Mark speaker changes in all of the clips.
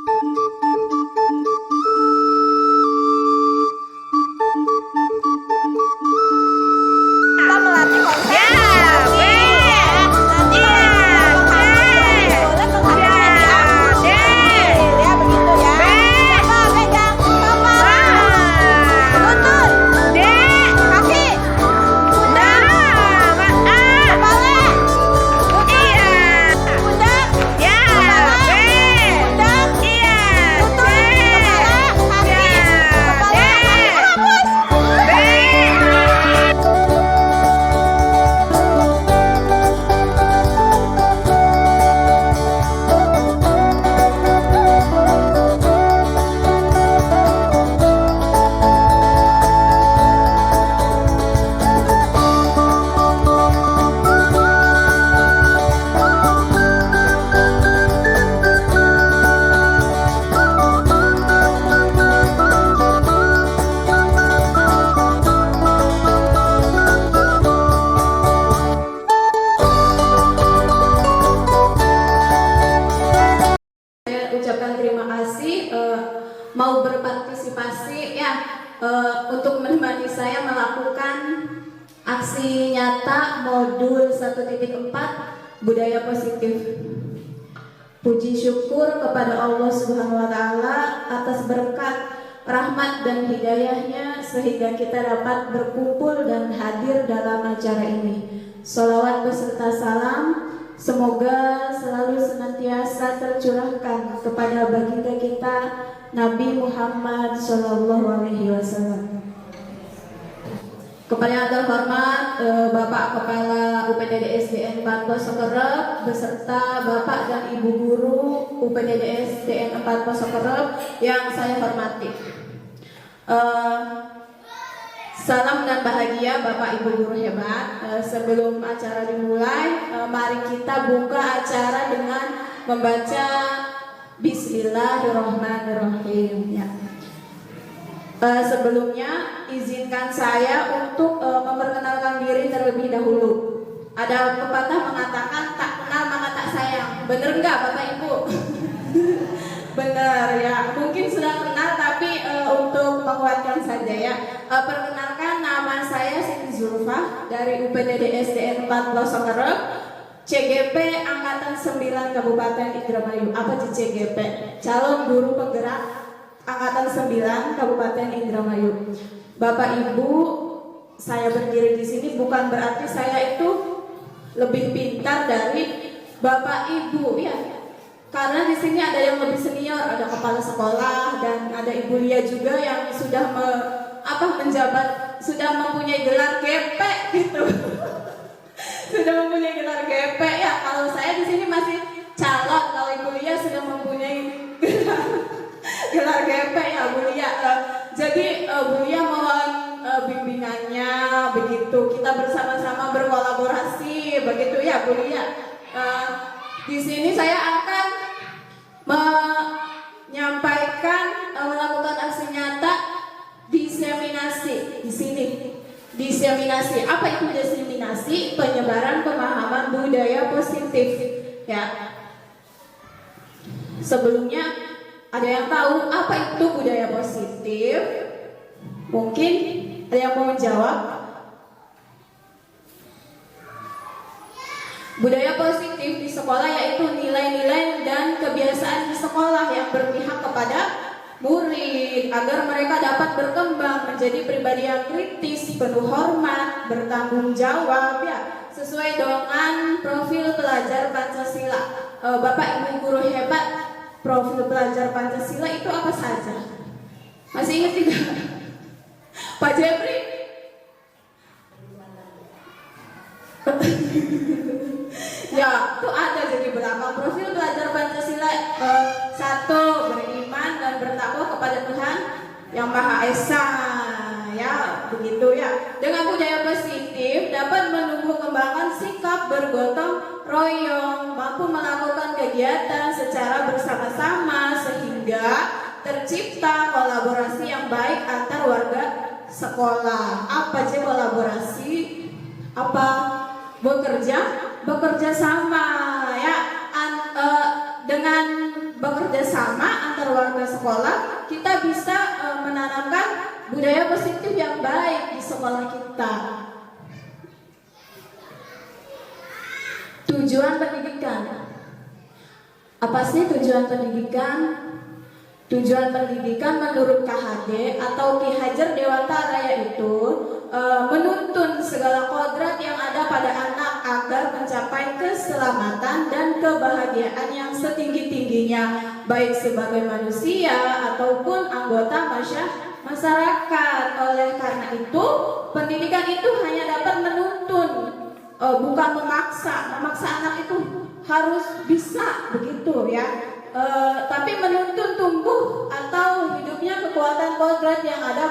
Speaker 1: Kita melatih konsep
Speaker 2: Ya, B.
Speaker 1: nanti
Speaker 2: Iya,
Speaker 1: kalau boleh menghadapi
Speaker 2: D.
Speaker 1: ya begitu ya.
Speaker 2: B.
Speaker 1: Coba pegang kepala,
Speaker 2: Ah.
Speaker 1: lutut,
Speaker 2: D.
Speaker 1: kaki, pundak,
Speaker 2: A.
Speaker 1: kepala, lutut,
Speaker 2: Iya.
Speaker 1: pundak,
Speaker 2: Ya,
Speaker 1: kepala,
Speaker 2: B.
Speaker 1: pundak,
Speaker 2: Iya,
Speaker 1: lutut,
Speaker 2: C.
Speaker 1: kepala, kaki,
Speaker 2: Ya,
Speaker 1: kepala,
Speaker 2: D.
Speaker 1: kaki, hapus.
Speaker 2: B.
Speaker 3: Saya ucapkan terima kasih mau berpartisipasi ya untuk menemani saya melakukan aksi nyata modul 1.4 budaya positif. Puji syukur kepada Allah Subhanahu wa taala atas berkat rahmat dan hidayahnya sehingga kita dapat berkumpul dan hadir dalam acara ini. Sholawat beserta salam semoga selalu senantiasa tercurahkan kepada baginda kita Nabi Muhammad Shallallahu Alaihi Wasallam. Kepada yang terhormat Bapak Kepala UPTD SDN 4 Posokerep beserta Bapak dan Ibu Guru UPTD SDN 4 Posokerep yang saya hormati. Salam dan bahagia Bapak Ibu Guru hebat. Sebelum acara dimulai, mari kita buka acara dengan membaca Bismillahirrahmanirrahim ya. Sebelumnya izinkan saya untuk memperkenalkan diri terlebih dahulu. Ada pepatah mengatakan tak kenal maka tak sayang. Bener nggak Bapak Ibu? Bener ya. Mungkin sudah kenal tapi untuk menguatkan saja ya. Perkenalkan nama saya Siti Zulfa dari UPTD SDN 4 Posokerep, CGP Angkatan 9 Kabupaten Indramayu. Apa sih CGP? Calon Guru Penggerak Angkatan 9 Kabupaten Indramayu. Bapak Ibu, saya berdiri di sini bukan berarti saya itu lebih pintar dari Bapak Ibu ya. Karena di sini ada yang lebih senior, ada kepala sekolah dan ada Ibu Lia juga yang sudah menjabat, sudah mempunyai gelar GP gitu. Sudah mempunyai gelar GP ya. Kalau saya di sini masih calon, kalau Ibu Lia sudah mempunyai gelar GP ya Bu Lia. Jadi Bu Lia mohon bimbingannya begitu. Kita bersama-sama berkolaborasi begitu ya Bu Lia. Di sini saya akan menyampaikan melakukan aksi nyata diseminasi di sini. Diseminasi. Apa itu diseminasi? Penyebaran pemahaman budaya positif ya. Sebelumnya ada yang tahu apa itu budaya positif? Mungkin ada yang mau menjawab? Budaya positif di sekolah yaitu nilai-nilai dan kebiasaan di sekolah yang berpihak kepada murid agar mereka dapat berkembang menjadi pribadi yang kritis, penuh hormat, bertanggung jawab ya, sesuai dengan profil pelajar Pancasila. Bapak Ibu Guru hebat, profil pelajar Pancasila itu apa saja? Masih ingat tidak? Pak Jepri? Ya, itu ada jadi berapa profil pelajar Pancasila? Satu, beriman dan bertakwa kepada Tuhan Yang Maha Esa. Ya, begitu ya. Dengan budaya positif dapat menumbuh kembangkan sikap bergotong royong, mampu melakukan kegiatan secara bersama-sama sehingga tercipta kolaborasi yang baik antar warga sekolah. Apa sih kolaborasi? Apa bekerja sama ya. Dengan bekerja sama antar warga sekolah, kita bisa menanamkan budaya positif yang baik di sekolah kita. Tujuan pendidikan. Apa sih tujuan pendidikan? Tujuan pendidikan menurut KHD atau Ki Hajar Dewanta Raya itu menuntun segala kodrat yang ada pada anak agar mencapai keselamatan dan kebahagiaan yang setinggi-tingginya, baik sebagai manusia ataupun anggota masyarakat. Oleh karena itu, pendidikan itu hanya dapat menuntun, bukan memaksa. Memaksa anak itu harus bisa begitu ya. Tapi menuntun tumbuh atau hidupnya kekuatan kodrat yang ada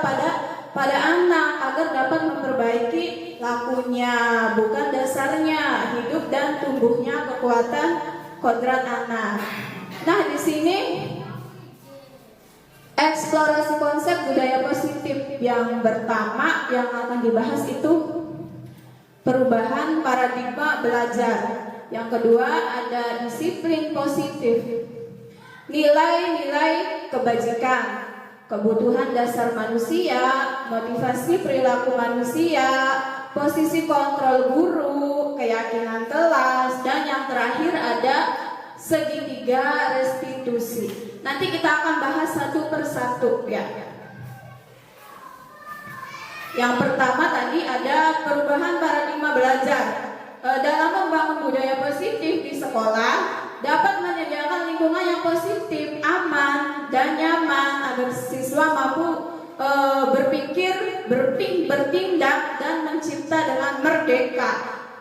Speaker 3: pada anak agar dapat memperbaiki lakunya, bukan dasarnya hidup dan tumbuhnya kekuatan kodrat anak. Nah, di sini eksplorasi konsep budaya positif yang pertama yang akan dibahas itu perubahan paradigma belajar. Yang kedua ada disiplin positif, nilai-nilai kebajikan, kebutuhan dasar manusia, motivasi perilaku manusia, posisi kontrol guru, keyakinan kelas, dan yang terakhir ada segitiga restitusi. Nanti kita akan bahas satu persatu ya. Yang pertama tadi ada perubahan paradigma belajar. Dalam membangun budaya positif di sekolah dapat menyediakan lingkungan yang positif, aman, dan nyaman agar siswa mampu berpikir, bertindak, dan mencipta dengan merdeka,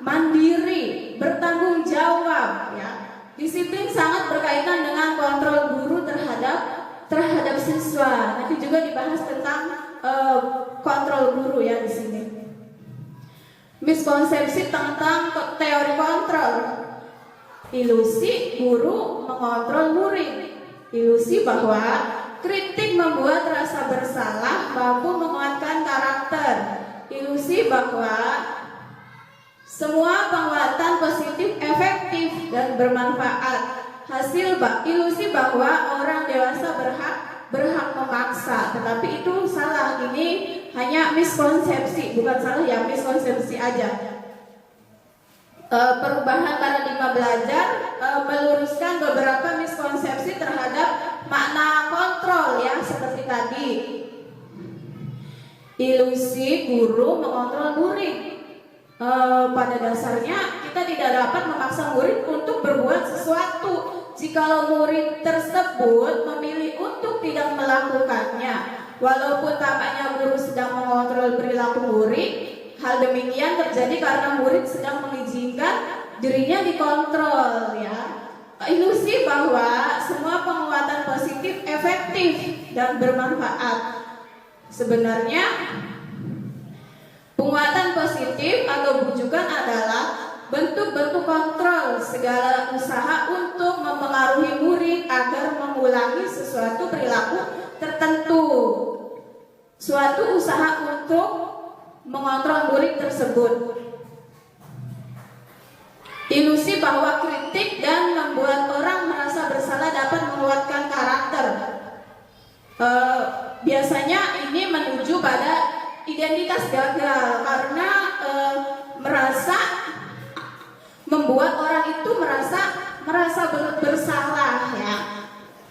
Speaker 3: mandiri, bertanggung jawab. Ya. Disiplin sangat berkaitan dengan kontrol guru terhadap siswa. Nanti juga dibahas tentang kontrol guru ya di sini. Miskonsepsi tentang teori kontrol. Ilusi guru mengontrol murid. Ilusi bahwa kritik membuat rasa bersalah mampu menguatkan karakter. Ilusi bahwa semua penguatan positif efektif dan bermanfaat. Ilusi bahwa orang dewasa berhak memaksa, tetapi itu salah. Ini hanya miskonsepsi, bukan salah ya, miskonsepsi aja. Perubahan paradigma belajar meluruskan beberapa miskonsepsi terhadap makna kontrol ya, seperti tadi. Ilusi guru mengontrol murid. Pada dasarnya kita tidak dapat memaksa murid untuk berbuat sesuatu jikalau murid tersebut memilih untuk tidak melakukannya. Walaupun tampaknya guru sedang mengontrol perilaku murid, hal demikian terjadi karena murid sedang mengizinkan dirinya dikontrol ya. Ilusi bahwa semua penguatan positif efektif dan bermanfaat. Sebenarnya penguatan positif atau bujukan adalah bentuk-bentuk kontrol segala usaha untuk mempengaruhi murid agar mengulangi sesuatu perilaku tertentu. Suatu usaha untuk mengontrol murid tersebut. Ilusi bahwa kritik dan membuat orang merasa bersalah dapat menguatkan karakter. Biasanya ini menuju pada identitas gagal karena merasa membuat orang itu merasa bersalah ya.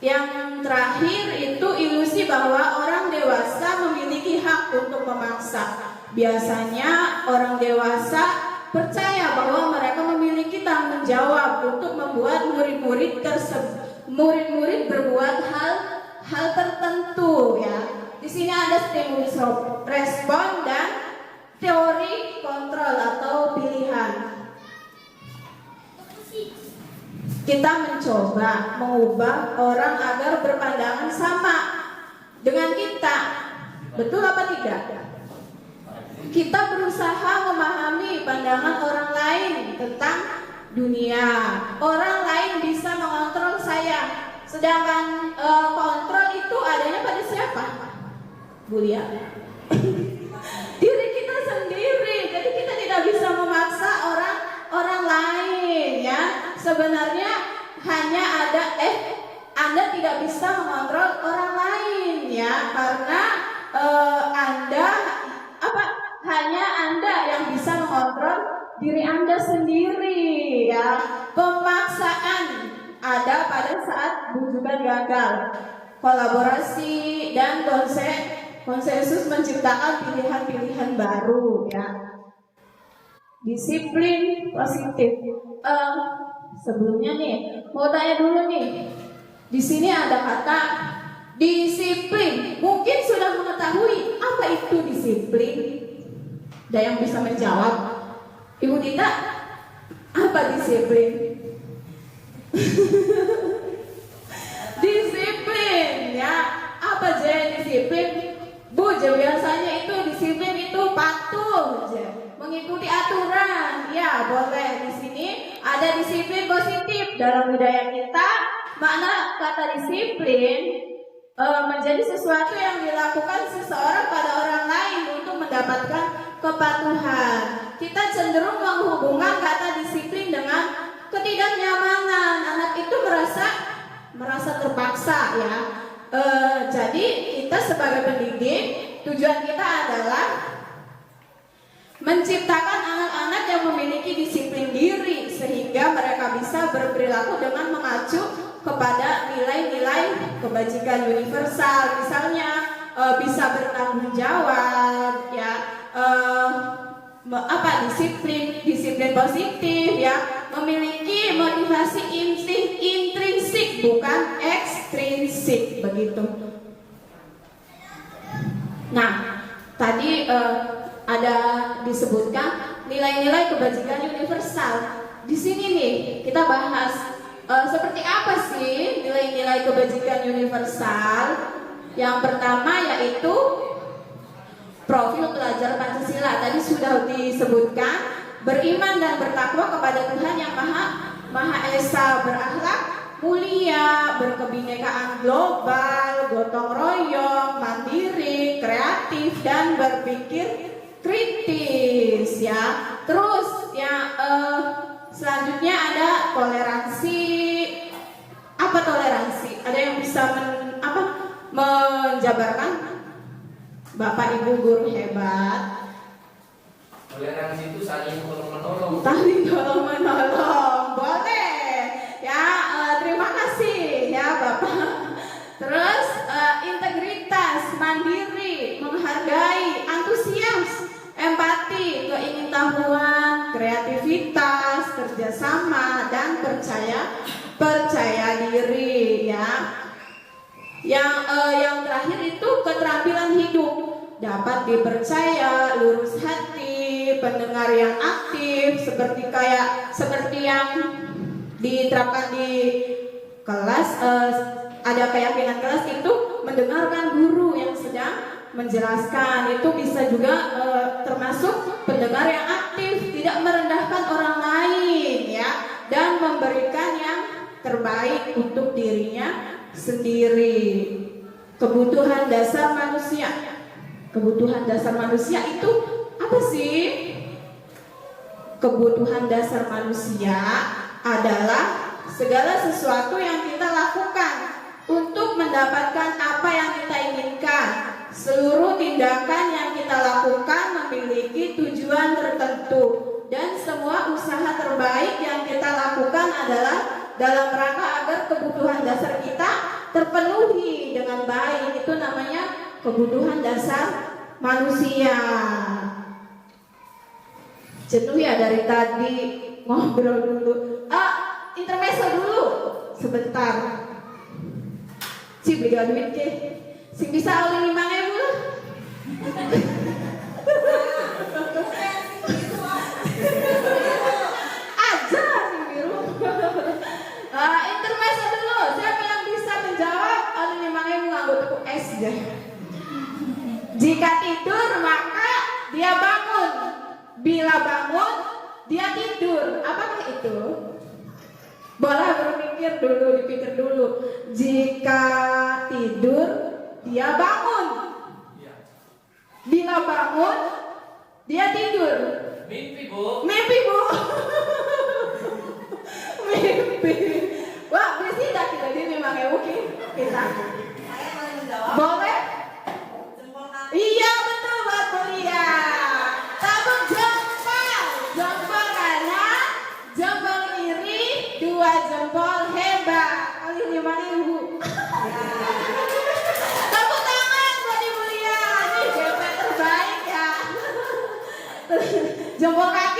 Speaker 3: Yang terakhir itu ilusi bahwa orang dewasa memiliki hak untuk memaksa. Biasanya orang dewasa percaya bahwa mereka memiliki tanggung jawab untuk membuat murid-murid berbuat hal tertentu ya. Di sini ada stimulus respon dan teori kontrol atau pilihan. Kita mencoba mengubah orang agar berpandangan sama dengan kita. Betul apa tidak? Kita berusaha memahami pandangan orang lain tentang dunia. Orang lain bisa mengontrol saya, sedangkan kontrol itu adanya pada siapa? Bu Lia? Diri kita sendiri. Jadi kita tidak bisa memaksa orang lain ya. Sebenarnya hanya ada Anda tidak bisa mengontrol orang lain ya, karena Anda hanya Anda yang bisa mengontrol diri Anda sendiri ya. Pemaksaan ada pada saat bujukan gagal. Kolaborasi dan konsensus menciptakan pilihan-pilihan baru ya. Disiplin positif. Sebelumnya nih, mau tanya dulu nih. Di sini ada kata disiplin. Mungkin sudah mengetahui apa itu disiplin? Ada yang bisa menjawab? Ibu Dita, apa disiplin? Disiplin ya. Apa aja disiplin? Bu, biasanya itu disiplin itu patuh aja, mengikuti aturan. Ya, boleh. Di sini ada disiplin positif dalam budaya kita. Makna kata disiplin menjadi sesuatu yang dilakukan seseorang pada orang lain untuk mendapatkan kepatuhan. Kita cenderung menghubungkan kata disiplin dengan ketidaknyamanan. Anak itu merasa terpaksa ya. Jadi kita sebagai pendidik, tujuan kita adalah menciptakan anak-anak yang memiliki disiplin diri sehingga mereka bisa berperilaku dengan mengacu kepada nilai-nilai kebajikan universal. Misalnya bisa bertanggung jawab ya, disiplin positif ya, memiliki motivasi intrinsik bukan ekstrinsik begitu. Nah, tadi ada disebutkan nilai-nilai kebajikan universal. Di sini nih kita bahas seperti apa sih nilai-nilai kebajikan universal. Yang pertama yaitu profil pelajar Pancasila. Tadi sudah disebutkan, beriman dan bertakwa kepada Tuhan yang Maha Esa, berakhlak mulia, berkebinekaan global, gotong royong, mandiri, kreatif, dan berpikir kritis ya. Terus ya selanjutnya ada toleransi. Apa toleransi? Ada yang bisa menjabarkan? Bapak Ibu guru hebat.
Speaker 4: Toleransi itu saling tolong-menolong.
Speaker 3: Saling tolong-menolong. Boleh. Ya, terima kasih ya Bapak. Terus integritas, mandiri, menghargai, antusias, empati, keingintahuan, kreativitas, kerjasama, dan percaya diri ya. Yang terakhir itu keterampilan hidup, dapat dipercaya, lurus hati, pendengar yang aktif, seperti yang diterapkan di kelas. Ada keyakinan kelas itu mendengarkan guru yang sedang menjelaskan. Itu bisa juga termasuk pendengar yang aktif, tidak merendahkan orang lain ya, dan memberikan yang terbaik untuk dirinya sendiri. Kebutuhan dasar manusia. Kebutuhan dasar manusia itu apa sih? Kebutuhan dasar manusia adalah segala sesuatu yang kita lakukan untuk mendapatkan apa yang kita inginkan. Seluruh tindakan yang kita lakukan memiliki tujuan tertentu, dan semua usaha terbaik yang kita lakukan adalah dalam rangka agar kebutuhan dasar kita terpenuhi dengan baik. Itu namanya kebutuhan dasar manusia. Jenuh ya dari tadi ngobrol dulu. Intermezzo dulu sebentar. Si beli duit ke? Si bisa oleh 5.000 lah. Aja si biru. Intermezzo dulu. Siapa yang bisa menjawab oleh 5.000 nganggo tuku es deh. Jika tidur maka dia bangun. Bila bangun dia tidur. Apakah itu? Boleh berpikir dulu, dipikir dulu. Jika tidur dia bangun. Bila bangun dia tidur.
Speaker 4: Mimpi, Bu.
Speaker 3: Mimpi, Bu. Mimpi. Wah, bersih dah kita di 5.000 mungkin.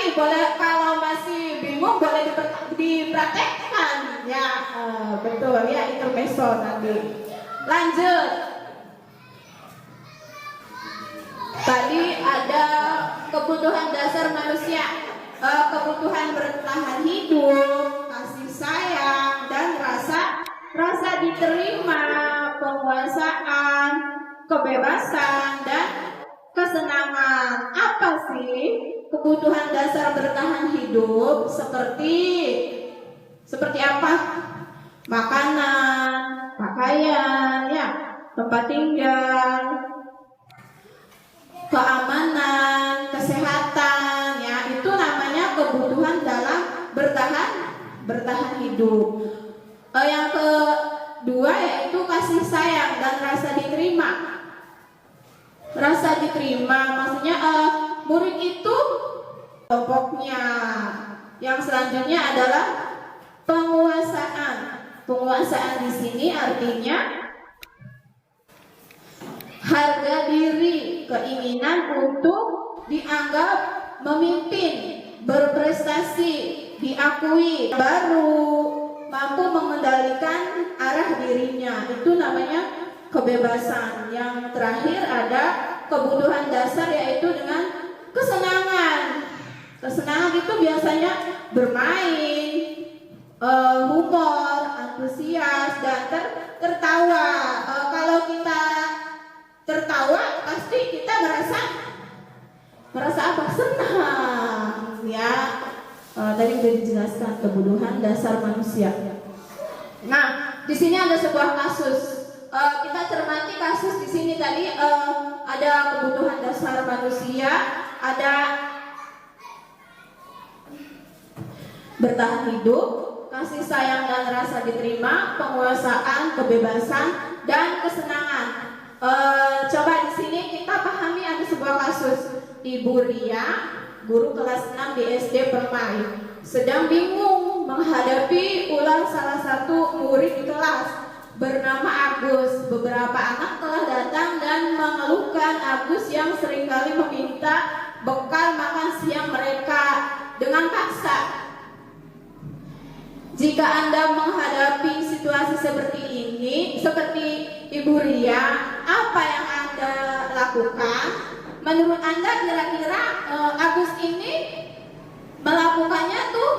Speaker 3: nih, boleh kalau masih bingung boleh dipraktekkan ya. Betul ya, intermezzo nanti. Lanjut. Tadi ada kebutuhan dasar manusia, kebutuhan bertahan hidup, kasih sayang dan rasa diterima, penguasaan, kebebasan dan kesenangan. Apa sih kebutuhan dasar bertahan hidup? Seperti apa? Makanan, pakaian, ya, tempat tinggal, keamanan, kesehatan, ya, itu namanya kebutuhan dalam bertahan hidup. Yang kedua yaitu kasih sayang dan rasa diterima. Rasa diterima maksudnya murid itu pokoknya. Yang selanjutnya adalah penguasaan. Penguasaan di sini artinya harga diri, keinginan untuk dianggap memimpin, berprestasi, diakui, baru, mampu mengendalikan arah dirinya. Itu namanya kebebasan. Yang terakhir ada kebutuhan dasar yaitu dengan kesenangan. Kesenangan itu biasanya bermain, humor, antusias, dan tertawa. Kalau kita tertawa pasti kita merasa apa? Senang, ya. Tadi sudah dijelaskan kebutuhan dasar manusia. Nah, di sini ada sebuah kasus. Kita cermati kasus di sini tadi ada kebutuhan dasar manusia, ada bertahan hidup, kasih sayang dan rasa diterima, penguasaan, kebebasan dan kesenangan. Coba di sini kita pahami ada sebuah kasus. Ibu Ria, guru kelas 6 di SD Permai, sedang bingung menghadapi ulang salah satu murid di kelas bernama Agus. Beberapa anak telah datang dan mengeluhkan Agus yang seringkali meminta bekal makan siang mereka dengan paksa. Jika Anda menghadapi situasi seperti ini, seperti Ibu Ria, apa yang Anda lakukan? Menurut Anda kira-kira Agus ini melakukannya tuh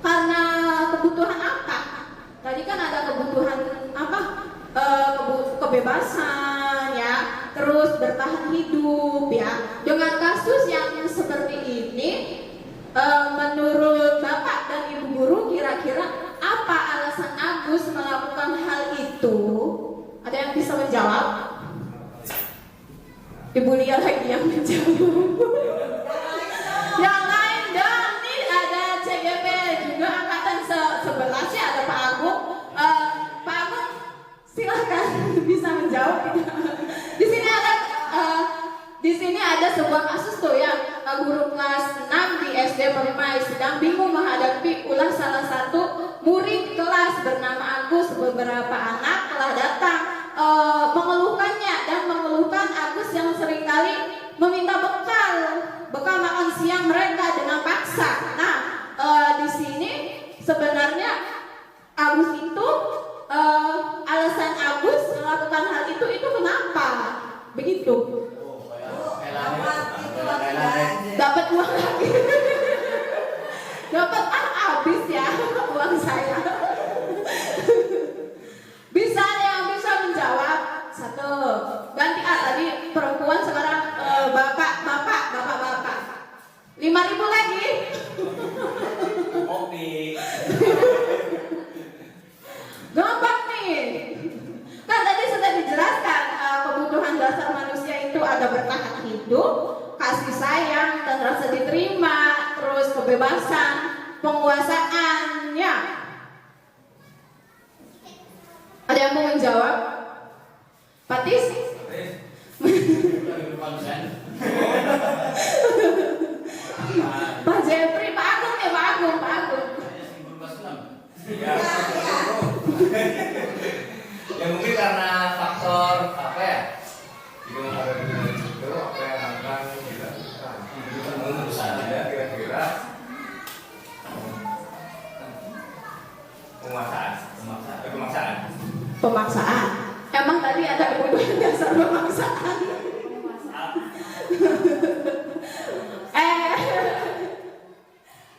Speaker 3: karena kebutuhan apa? Tadi kan ada kebutuhan apa? Kebebasan, ya, terus bertahan hidup, ya. Dengan kasus yang seperti ini, menurut Bapak dan Ibu Guru, kira-kira apa alasan Agus melakukan hal itu? Ada yang bisa menjawab? Ibu Lia lagi yang menjawab. Yang lain dong, nih ada CGP juga angkatan 11 ya, ada Pak Agung. Pak Agung silahkan bisa menjawab. Di sini ada sebuah kasus tuh ya, guru kelas 6 di SD Permai sedang bingung menghadapi ulah salah satu murid kelas bernama Agus. Beberapa anak telah datang mengeluhkannya dan mengeluhkan Agus yang seringkali meminta bekal makan siang mereka dengan paksa. Nah, di sini sebenarnya Agus itu alasan Agus melakukan hal itu kenapa? Begitu. Dapat uang lagi. Dapat habis ya uang saya. Bisa yang bisa menjawab? Satu. Ganti tadi perempuan, sekarang bapak. 5.000 lagi.
Speaker 4: Oke.
Speaker 3: Gampang nih. Kan tadi sudah dijelaskan kebutuhan dasar manusia itu ada bertahan hidup, kasih sayang dan rasa diterima, terus kebebasan, penguasaan, ya. Ada yang mau menjawab? Patis? Pak Jeffrey, Pak Agung ya, Pak Agung.
Speaker 4: Ya mungkin karena faktor apa ya? Jika menghadapi itu apa yang akan kita lakukan? Itu kan berusaha ya kira-kira.
Speaker 3: Pemaksaan. Emang tadi ada kebutuhan dasar pemaksaan.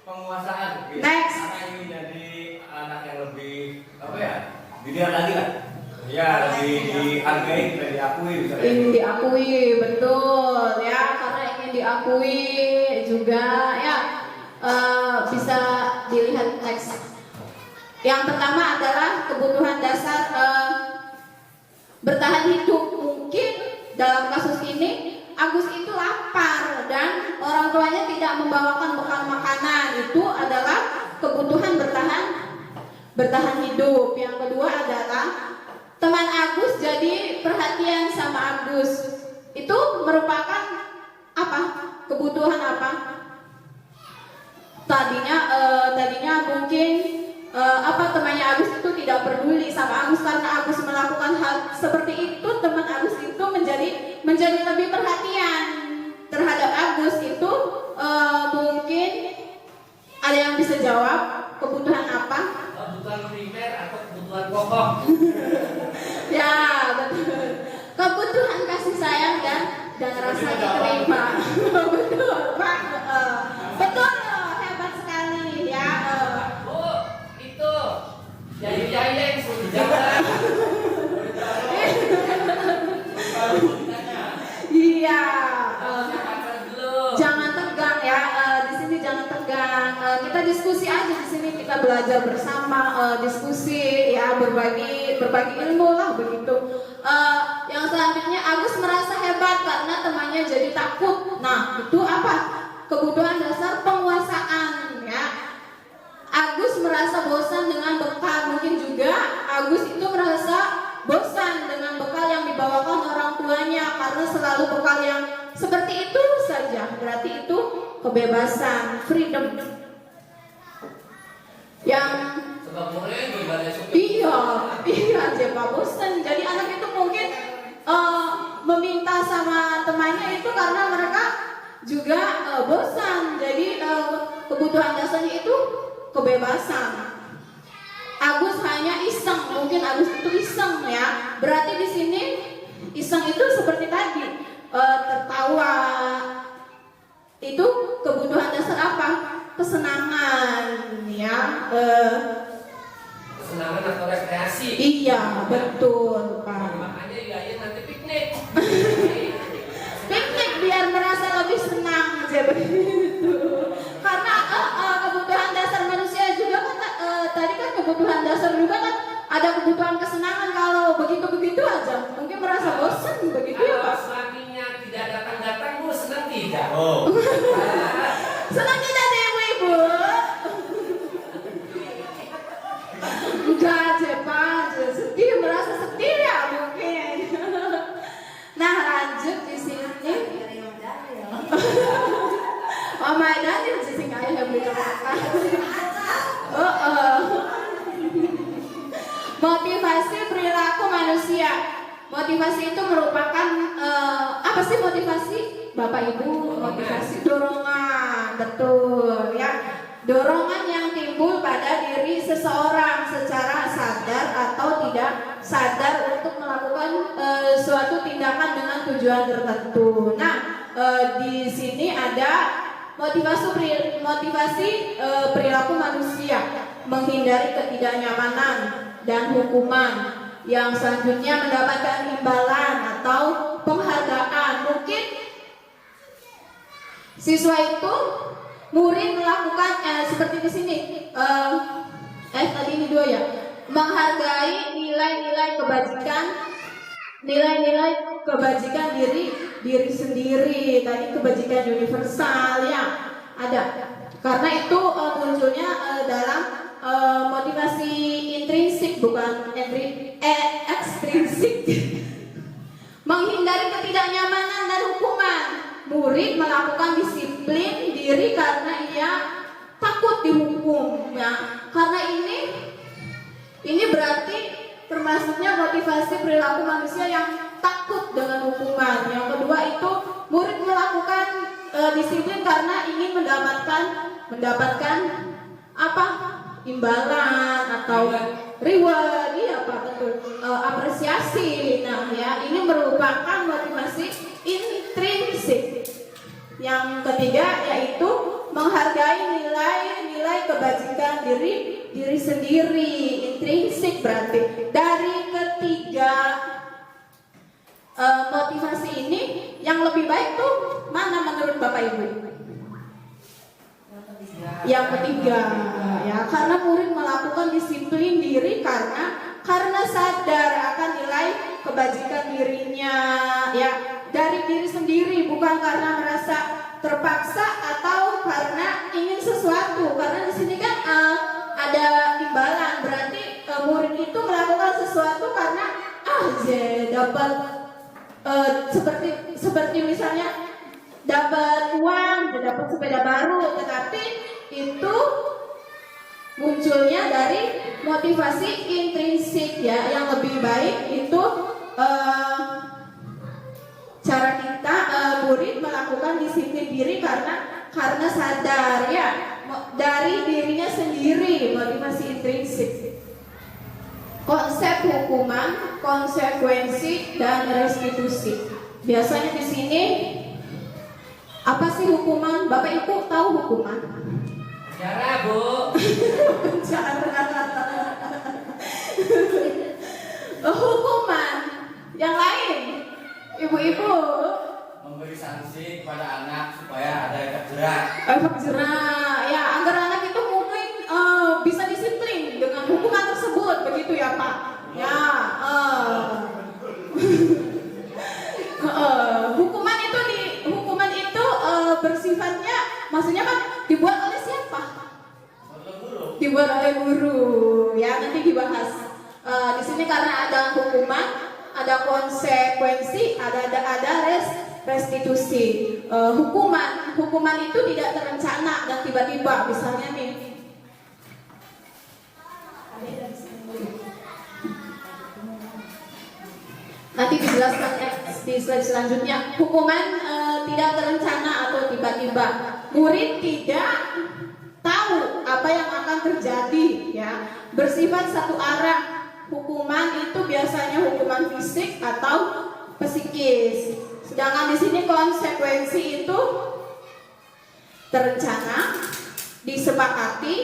Speaker 4: Penguasaan.
Speaker 3: Next.
Speaker 4: Karena ingin jadi anak yang lebih apa ya? Dilihat lagi lah. Ya, dihargai, dan diakui misalnya.
Speaker 3: Ingin diakui, betul ya, karena ingin diakui juga ya. Bisa dilihat next. Yang pertama adalah kebutuhan dasar bertahan hidup. Mungkin dalam kasus ini Agus itu lapar dan orang tuanya tidak membawakan bekal makanan. Itu adalah kebutuhan bertahan hidup. Yang kedua adalah teman Agus jadi perhatian sama Agus. Itu merupakan apa? Kebutuhan apa? Tadinya mungkin temannya Agus itu tidak peduli sama Agus karena Agus melakukan hal seperti itu. Teman Agus itu menjadi lebih perhatian terhadap Agus. Itu mungkin ada yang bisa jawab kebutuhan apa?
Speaker 4: Kebutuhan primer atau kebutuhan pokok?
Speaker 3: Ya, betul. Kebutuhan kasih sayang dan rasa diterima. Betul, Pak. Betul, hebat sekali ya.
Speaker 4: Bu, itu jahit-jahit sudah jalan.
Speaker 3: Iya. Jangan tegang ya. Di sini jangan tegang. Kita diskusi aja di sini. Kita belajar bersama, diskusi ya, berbagi ilmu lah begitu. Yang selanjutnya Agus merasa hebat karena temannya jadi takut. Nah, itu apa? Kebutuhan dasar penguasaan ya. Agus merasa bosan dengan bekal. Mungkin juga Agus itu merasa bosan dengan bekal yang dibawakan orang tuanya karena selalu bekal yang seperti itu saja. Berarti itu kebebasan, freedom. Yang iya Jepa bosan. Jadi anak itu mungkin meminta sama temannya itu karena mereka juga bosan. Jadi kebutuhan dasarnya itu kebebasan. Agus hanya iseng, mungkin Agus itu iseng ya. Berarti di sini iseng itu seperti tadi, tertawa. Itu kebutuhan dasar apa? Kesenangan ya.
Speaker 4: Kesenangan atau rekreasi.
Speaker 3: Iya, betul, Pak.
Speaker 4: Makanya ya nanti piknik.
Speaker 3: Piknik biar merasa lebih senang aja begitu. Karena kebutuhan dasar manusia juga kan tadi kan kebutuhan dasar juga kan ada kebutuhan kesenangan. Kalau begitu aja mungkin merasa bosan begitu ya, Pak.
Speaker 4: Suaminya tidak datang-datang, Bu, senang tidak?
Speaker 3: Senang tidak deh ibu-ibu? Enggak aja Pak, sedih, merasa sedih ya mungkin. Nah lanjut di sini. Oh my God, ini sih kayak yang beli makan. Motivasi perilaku manusia. Motivasi itu merupakan apa sih motivasi? Bapak Ibu, motivasi dorongan, betul ya. Dorongan yang timbul pada diri seseorang secara sadar atau tidak sadar untuk melakukan suatu tindakan dengan tujuan tertentu. Nah, di sini ada motivasi perilaku manusia, menghindari ketidaknyamanan dan hukuman. Yang selanjutnya mendapatkan imbalan atau penghargaan. Mungkin siswa itu murid melakukan seperti di sini. Tadi ini dua ya. Menghargai nilai-nilai kebajikan diri sendiri. Tadi kebajikan universal ya ada. Karena itu munculnya dalam motivasi intrinsik, bukan ekstrinsik. Menghindari ketidaknyamanan dan hukuman. Murid melakukan disiplin diri karena ia takut dihukum ya. Karena ini berarti termasuknya motivasi perilaku manusia yang takut dengan hukuman. Yang kedua itu murid melakukan disiplin karena ingin mendapatkan apa? Imbalan atau reward, iya Pak, betul. Apresiasi. Nah ya, ini merupakan motivasi intrinsik. Yang ketiga yaitu menghargai nilai-nilai kebajikan diri sendiri, intrinsik berarti. Dari ketiga motivasi ini yang lebih baik tuh mana menurut Bapak Ibu? Yang ketiga ya, karena murid melakukan disiplin diri karena sadar akan nilai kebajikan dirinya ya, dari diri sendiri, bukan karena merasa terpaksa atau karena ingin sesuatu. Karena di sini kan ada imbalan, berarti murid itu melakukan sesuatu karena dapat seperti misalnya dapat uang, dapat sepeda baru, tetapi itu munculnya dari motivasi intrinsik ya. Yang lebih baik itu cara kita murid melakukan disiplin diri karena sadar ya, dari dirinya sendiri, motivasi intrinsik. Konsep hukuman, konsekuensi, dan restitusi. Biasanya di sini apa sih hukuman? Bapak Ibu tahu hukuman?
Speaker 4: Penjara, Bu.
Speaker 3: Hukuman yang lain, ibu-ibu,
Speaker 4: Memberi sanksi kepada anak supaya ada efek jerak.
Speaker 3: efek jerak ya, agar anak itu mungkin bisa disiplin dengan hukuman tersebut, begitu ya Pak ya. Hukuman itu bersifatnya, maksudnya kan dibuat oleh siapa? Dibuat oleh guru ya, nanti dibahas. Di sini karena ada hukuman, ada konsekuensi, ada restitusi. Hukuman itu tidak terencana dan tiba-tiba, misalnya nih. Nanti dijelaskan di slide selanjutnya. Hukuman tidak terencana atau tiba-tiba. Murid tidak tahu apa yang akan terjadi ya. Bersifat satu arah. Hukuman itu biasanya hukuman fisik atau psikis. Sedangkan di sini konsekuensi itu terencana, disepakati,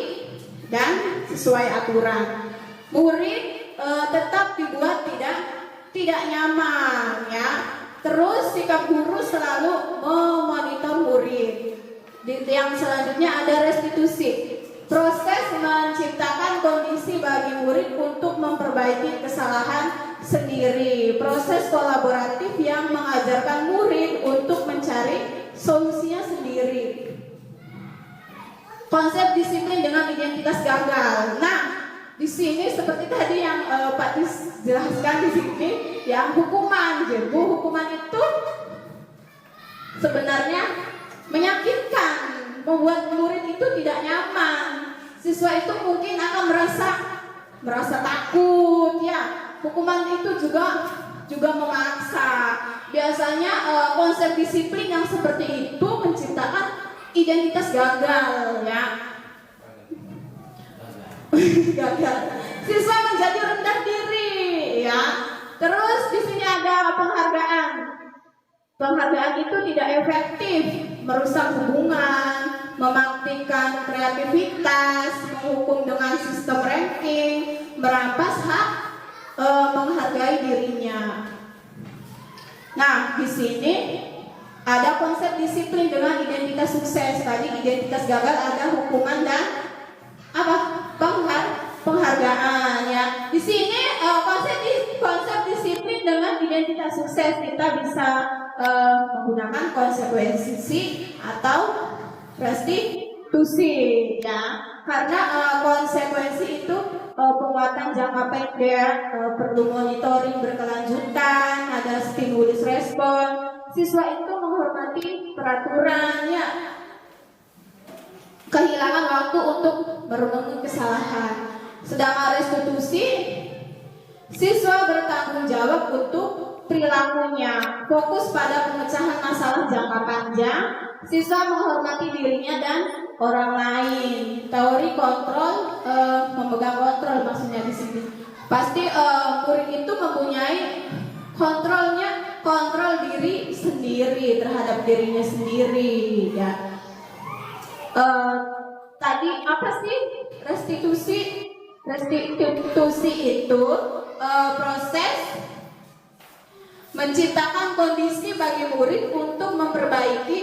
Speaker 3: dan sesuai aturan. Murid tetap dibuat tidak nyaman ya. Terus sikap guru selalu memonitor murid. Yang selanjutnya ada restitusi. Proses menciptakan kondisi bagi murid untuk memperbaiki kesalahan sendiri. Proses kolaboratif yang mengajarkan murid untuk mencari solusinya sendiri. Konsep disiplin dengan identitas gagal. Nah, di sini seperti tadi yang Pak Tis jelaskan di sini, yang hukuman itu sebenarnya menyakitkan, membuat murid itu tidak nyaman. Siswa itu mungkin akan merasa takut ya. Hukuman itu juga memaksa. Biasanya konsep disiplin yang seperti itu menciptakan identitas gagal ya. Gagal. Siswa menjadi rendah diri ya. Terus di sini ada penghargaan. Penghargaan itu tidak efektif, merusak hubungan, memaktikan kreativitas, menghukum dengan sistem ranking, merampas hak menghargai dirinya. Nah, di sini ada konsep disiplin dengan identitas sukses. Tadi identitas gagal, ada hukuman dan apa? Penghargaan ya. Di sini konsep disiplin dengan identitas sukses kita bisa menggunakan konsekuensi atau restitusi ya. Karena konsekuensi itu penguatan jangka pendek, perlu monitoring berkelanjutan, ada stimulus respon. Siswa itu menghormati peraturannya, kehilangan waktu untuk merenungi kesalahan. Sedangkan restitusi, siswa bertanggung jawab untuk perilakunya, fokus pada pemecahan masalah jangka panjang. Siswa menghormati dirinya dan orang lain. Teori kontrol, memegang kontrol maksudnya di sini. Pasti murid itu mempunyai kontrol diri sendiri terhadap dirinya sendiri, ya. Tadi apa sih restitusi? Restitusi itu proses menciptakan kondisi bagi murid untuk memperbaiki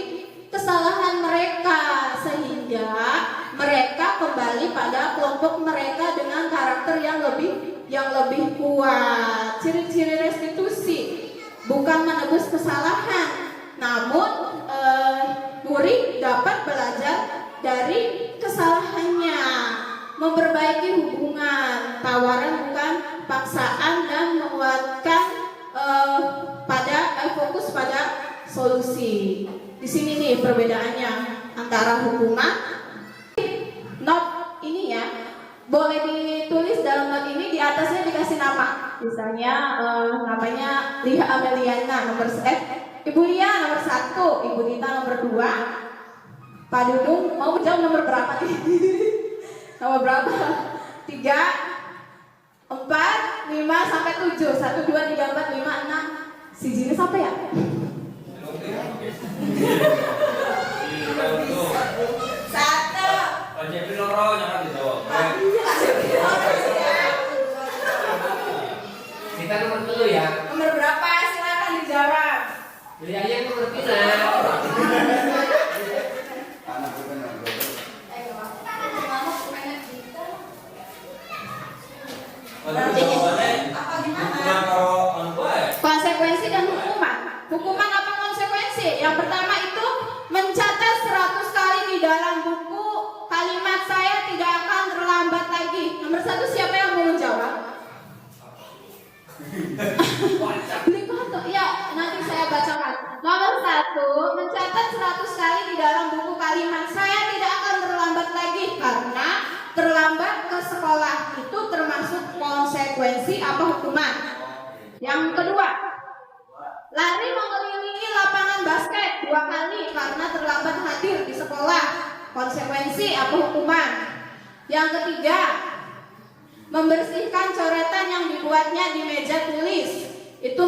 Speaker 3: kesalahan mereka sehingga mereka kembali pada kelompok mereka dengan karakter yang lebih kuat. Ciri-ciri restitusi bukan menebus kesalahan, namun murid dapat belajar dari kesalahannya, memperbaiki hubungan, tawaran bukan paksaan, dan menguatkan fokus pada solusi. Di sini nih perbedaannya antara hukuman. Not ini ya, boleh ditulis dalam not ini, di atasnya dikasih nama. Misalnya namanya Lia Ameliana nomor Ibu Lia nomor 1, Ibu Dita nomor 2, Pak Dudung mau jawab nomor berapa nih? Nomor berapa? 3, 4, 5 sampai 7. 1, 2, 3, 4, 5, 6. Si Jini sampai ya?
Speaker 1: Satu.
Speaker 4: Panjepin loro jangan dijawab.
Speaker 5: Kita nomor dulu ya.
Speaker 3: Nomor berapa? Silakan dijawab.
Speaker 5: Beli aja nomor kita.
Speaker 4: Jawabannya hukuman kalau
Speaker 3: Konsekuensi dan hukuman. Hukuman apa konsekuensi? Yang pertama itu mencatat 100 kali di dalam buku kalimat saya tidak akan terlambat lagi. Nomor 1 siapa yang mau menjawab? Beli kartu. Ya, nanti saya bacakan. Nomor 1, mencatat 100 kali di dalam buku kalimat saya tidak akan terlambat lagi, karena terlambat ke sekolah itu termasuk konsekuensi apa hukuman. Yang kedua, lari mengelilingi lapangan basket 2 kali karena terlambat hadir di sekolah, konsekuensi apa hukuman. Yang ketiga, membersihkan coretan yang dibuatnya di meja tulis, itu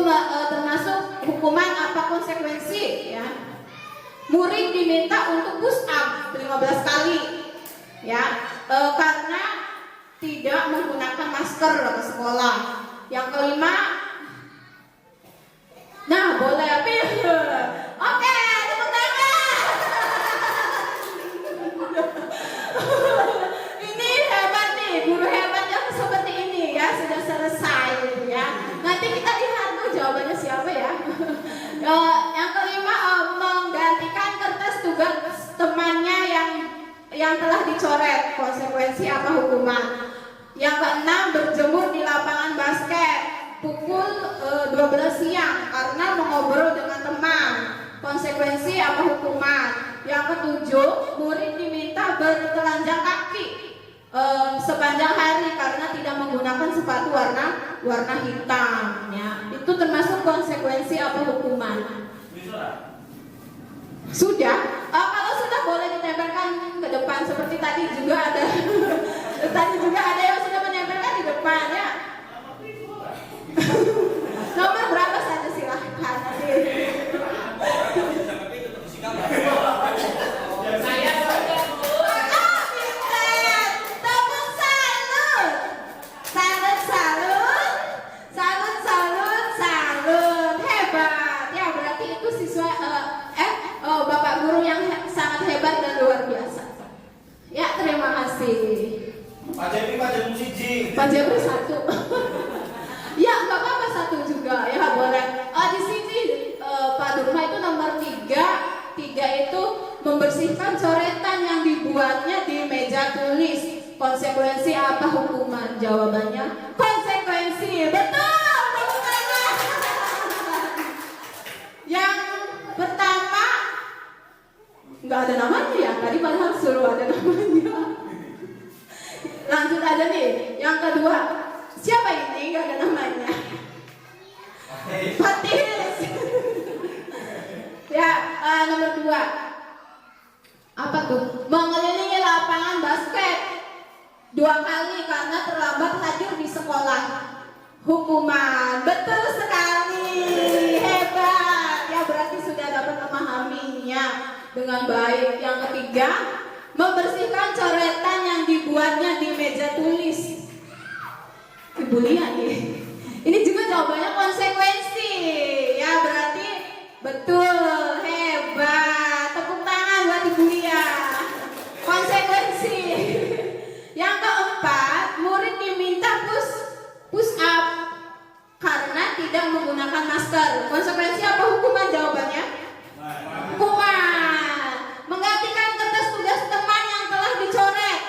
Speaker 3: termasuk hukuman apa konsekuensi, ya. Murid diminta untuk push up 15 kali, ya, karena tidak menggunakan masker ke sekolah. Yang kelima, nah boleh apa? Oke, tepuk tangan. Ini hebat nih, guru hebat yang seperti ini ya, sudah selesai ya. Nanti kita lihat tuh jawabannya siapa ya. Yang kelima, menggantikan kertas tugas temannya yang telah dicoret, konsekuensi apa hukuman. Yang keenam, berjemur di lapangan basket pukul 12 siang karena mengobrol dengan teman, konsekuensi apa hukuman. Yang ketujuh, murid diminta bertelanjang kaki sepanjang hari karena tidak menggunakan sepatu warna hitam, ya. Itu termasuk konsekuensi apa hukuman. Sudah? Kalau sudah boleh ditempelkan ke depan seperti tadi juga ada. Tadi juga ada yang sudah menempelkan di depan, ya. Nomor berapa saja silahkan.
Speaker 5: Saya saja, Bu.
Speaker 3: Tepuk salut. Salut. Hebat. Ya, berarti itu siswa Bapak guru yang sangat hebat dan luar biasa. Ya, terima kasih.
Speaker 4: Pak Jepri siji.
Speaker 3: Pak Jepri 1. Ya, nggak apa-apa 1 juga. Ya, boleh. Di sini Pak Durma itu nomor 3. 3 itu membersihkan coretan yang dibuatnya di meja tulis. Konsekuensi apa hukuman? Jawabannya konsekuensi. Betul. Tepuk tangan. Yang pertama nggak ada namanya ya. Tadi padahal suruh ada namanya. Lanjut aja nih. Yang kedua, siapa ini? Nggak ada namanya. Fatis. Ya, nomor 2. Apa tuh? tuh? Mengelilingi lapangan basket 2 kali karena terlambat hadir di sekolah. Hukuman. Betul sekali. Hebat. Ya berarti sudah dapat memahaminya dengan baik. Yang ketiga, membersihkan coretan yang dibuatnya di meja tulis. Ibu lihat nih. Ini juga jawabannya konsekuensi. Ya berarti betul. Hebat. Tepuk tangan buat Ibu Lia. Konsekuensi. Yang keempat, murid diminta push up karena tidak menggunakan masker. Konsekuensi apa hukuman jawabannya? Hukuman. Menggantikan kertas tugas teman yang telah dicoret.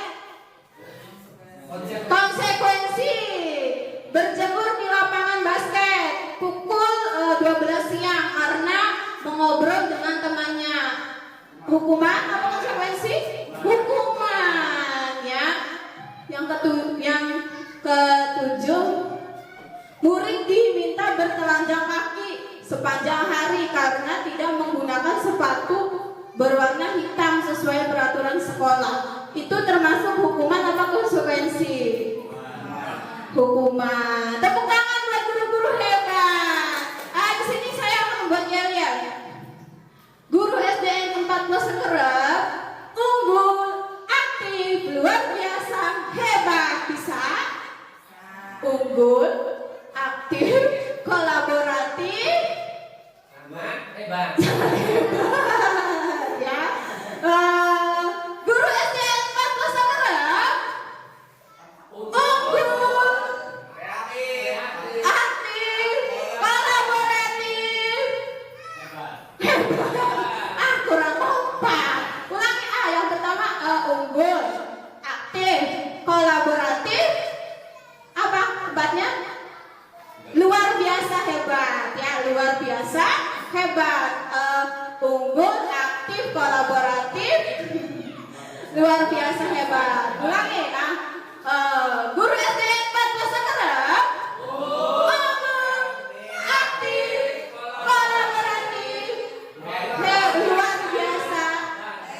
Speaker 3: Konsekuensi. Berjemur di lapangan basket pukul 12 siang karena mengobrol dengan temannya. Hukuman apa konsekuensi? Hukuman ya. Yang ketujuh, murid diminta bertelanjang kaki sepanjang hari karena tidak menggunakan sepatu berwarna hitam sesuai peraturan sekolah. Itu termasuk hukuman apa konsekuensi? Hukuman. Tepuk tangan buat guru-guru hebat. Di sini saya akan membuat yel-yel. Guru SDN 14 Sekerep, unggul, aktif, luar biasa, hebat. Bisa? Unggul, aktif, kolaboratif,
Speaker 5: hebat.
Speaker 3: ya. Guru SDN 14 Sekerep, unggul, aktif, kolaboratif, hebat. Kurang kompak. Ulangi yang pertama unggul, aktif, kolaboratif, apa hebatnya? Luar biasa hebat ya, luar biasa hebat. Unggul, aktif, kolaboratif, luar biasa hebat. Ulangi ya. Guru SDN 14 Sekerep, unggul, aktif, kolaboratif, luar biasa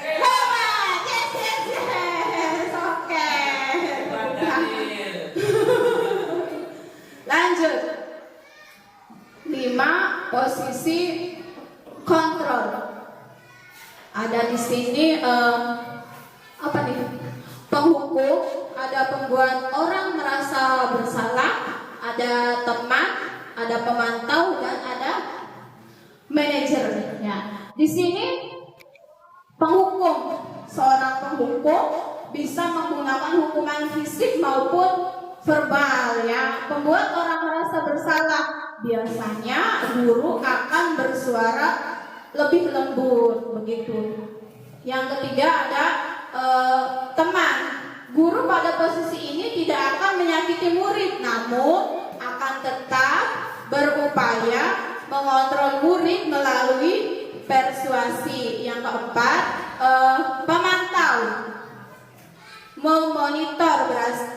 Speaker 3: hebat. Yes. Oke. Lanjut. 5. Posisi kontrol. Ada di sini apa nih? Penghukum, ada pembuat orang merasa bersalah, ada teman, ada pemantau, dan ada manajer. Ya. Di sini penghukum, seorang penghukum bisa menggunakan hukuman fisik maupun verbal ya. Pembuat orang merasa bersalah, biasanya guru akan bersuara lebih lembut begitu. Yang ketiga ada teman. Guru pada posisi ini tidak akan menyakiti murid, namun akan tetap berupaya mengontrol murid melalui persuasi. Yang keempat, pemantau. Memonitor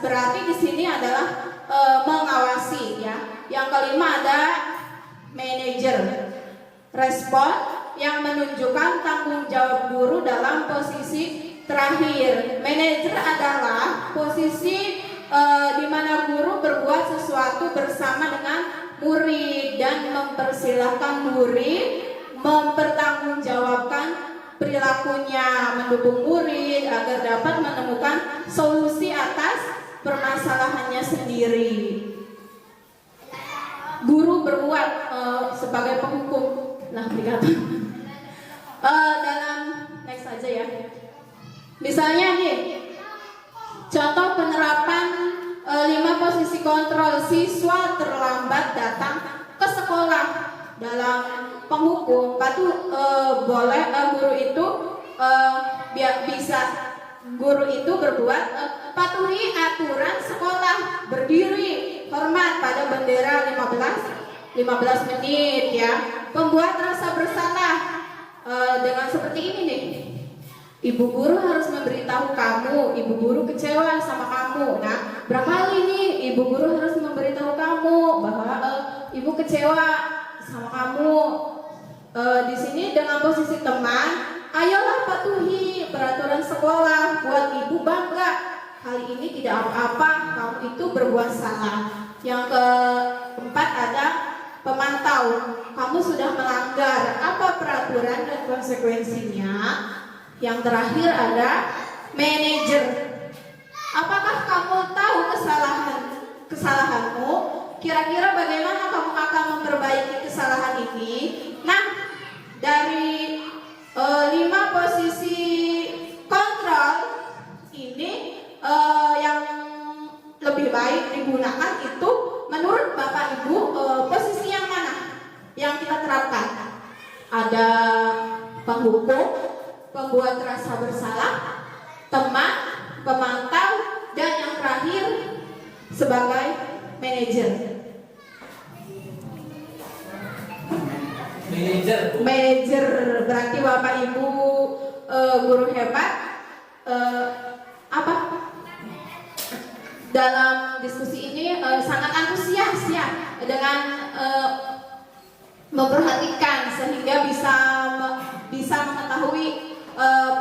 Speaker 3: berarti di sini adalah mengawasi ya. Yang kelima ada manajer. Respon yang menunjukkan tanggung jawab guru dalam posisi terakhir. Manajer adalah posisi di mana guru berbuat sesuatu bersama dengan murid dan mempersilahkan murid mempertanggungjawabkan perilakunya, mendukung murid agar dapat menemukan solusi atas permasalahannya sendiri. Guru berbuat sebagai penghukum. Nah, dikatakan dalam next saja ya. Misalnya nih, contoh penerapan 5 posisi kontrol. Siswa terlambat datang ke sekolah. Dalam penghukum, boleh guru itu guru itu berbuat patuhi aturan sekolah, berdiri hormat pada bendera 15 menit ya. Pembuat rasa bersalah dengan seperti ini nih. Ibu guru harus memberitahu kamu, ibu guru kecewa sama kamu. Nah, berapa kali nih ibu guru harus memberitahu kamu bahwa ibu kecewa sama kamu. Di sini dengan posisi teman, ayolah patuhi ini peraturan sekolah buat ibu bangga. Kali ini tidak apa-apa, kamu itu berbuat salah. Yang keempat ada pemantau. Kamu sudah melanggar. Apa peraturan dan konsekuensinya? Yang terakhir ada manajer. Apakah kamu tahu kesalahanmu? Kira-kira bagaimana kamu akan memperbaiki kesalahan ini? Nah, dari 5 posisi kontrol ini yang lebih baik digunakan itu menurut Bapak Ibu posisi yang mana yang kita terapkan? Ada penghukum, pembuat rasa bersalah, teman, pemantau, dan yang terakhir sebagai manajer. Manajer berarti Bapak Ibu guru hebat dalam diskusi ini sangat antusias ya dengan memperhatikan sehingga bisa mengetahui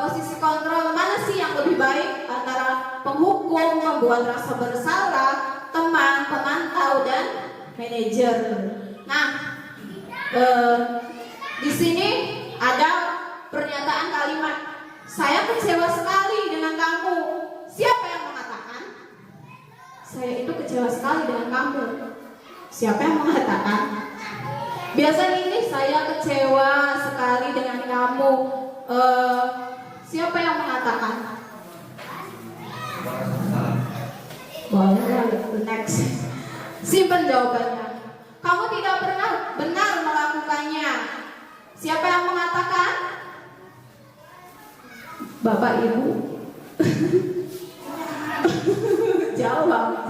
Speaker 3: posisi kontrol mana sih yang lebih baik antara penghukum, membuat rasa bersalah, teman, pemantau, dan manajer. Nah, di sini ada pernyataan kalimat, saya kecewa sekali dengan kamu. Siapa yang mengatakan? Saya itu kecewa sekali dengan kamu. Siapa yang mengatakan? Biasanya ini saya kecewa sekali dengan kamu. Siapa yang mengatakan? Boleh, next. Simpan jawabannya. Kamu tidak pernah benar melakukannya. Siapa yang mengatakan? Bapak Ibu. Jawab.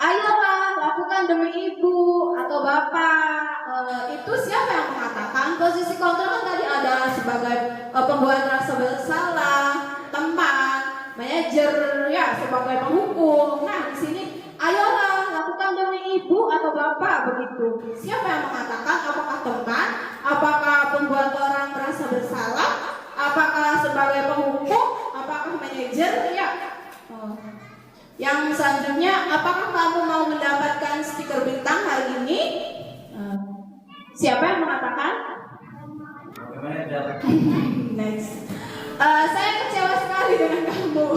Speaker 3: Ayolah, lakukan demi ibu atau bapak. Itu siapa yang mengatakan? Posisi kontrol kan tadi ada sebagai pembuat rasa bersalah, teman, manajer, ya sebagai penghukum. Nah di sini, ayolah lakukan demi ibu atau bapak begitu. Siapa yang mengatakan? Apakah teman? Apakah pembuat orang merasa bersalah? Apakah sebagai penghukum? Apakah manajer? Ya. Yang selanjutnya, apakah kamu mau mendapatkan stiker bintang hari ini? Siapa yang mengatakan? Next. Saya kecewa sekali dengan kamu.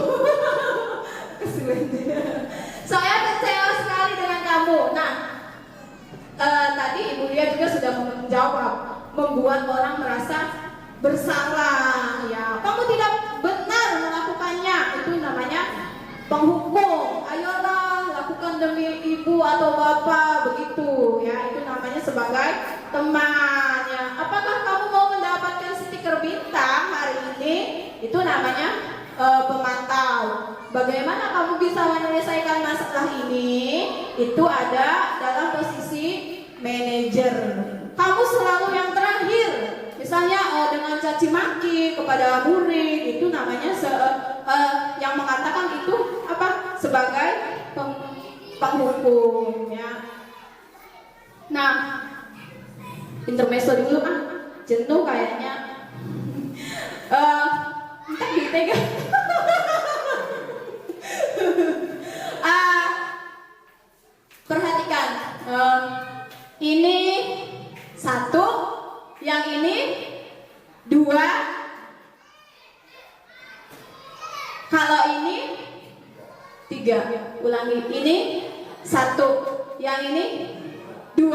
Speaker 3: Saya kecewa sekali dengan kamu. Nah, tadi Ibu Lia juga sudah menjawab, membuat orang merasa bersalah. Ya, kamu tidak benar melakukannya. Itu namanya penghukum. Ayolah lakukan demi ibu atau bapak begitu ya, itu namanya sebagai teman ya. Apakah kamu mau mendapatkan stiker bintang hari ini? Itu namanya pemantau. Bagaimana kamu bisa menyelesaikan masalah ini? Itu ada dalam posisi manajer. Kamu selalu yang terakhir. Misalnya dengan caci maki kepada murid, itu namanya yang mengatakan itu apa? Sebagai penghukum ya. Nah, intermezzo dulu jenuh kayaknya. Entah ditega. Perhatikan, ini 1. Yang ini 2. Kalau ini 3. Ulangi, ini 1. Yang ini 2.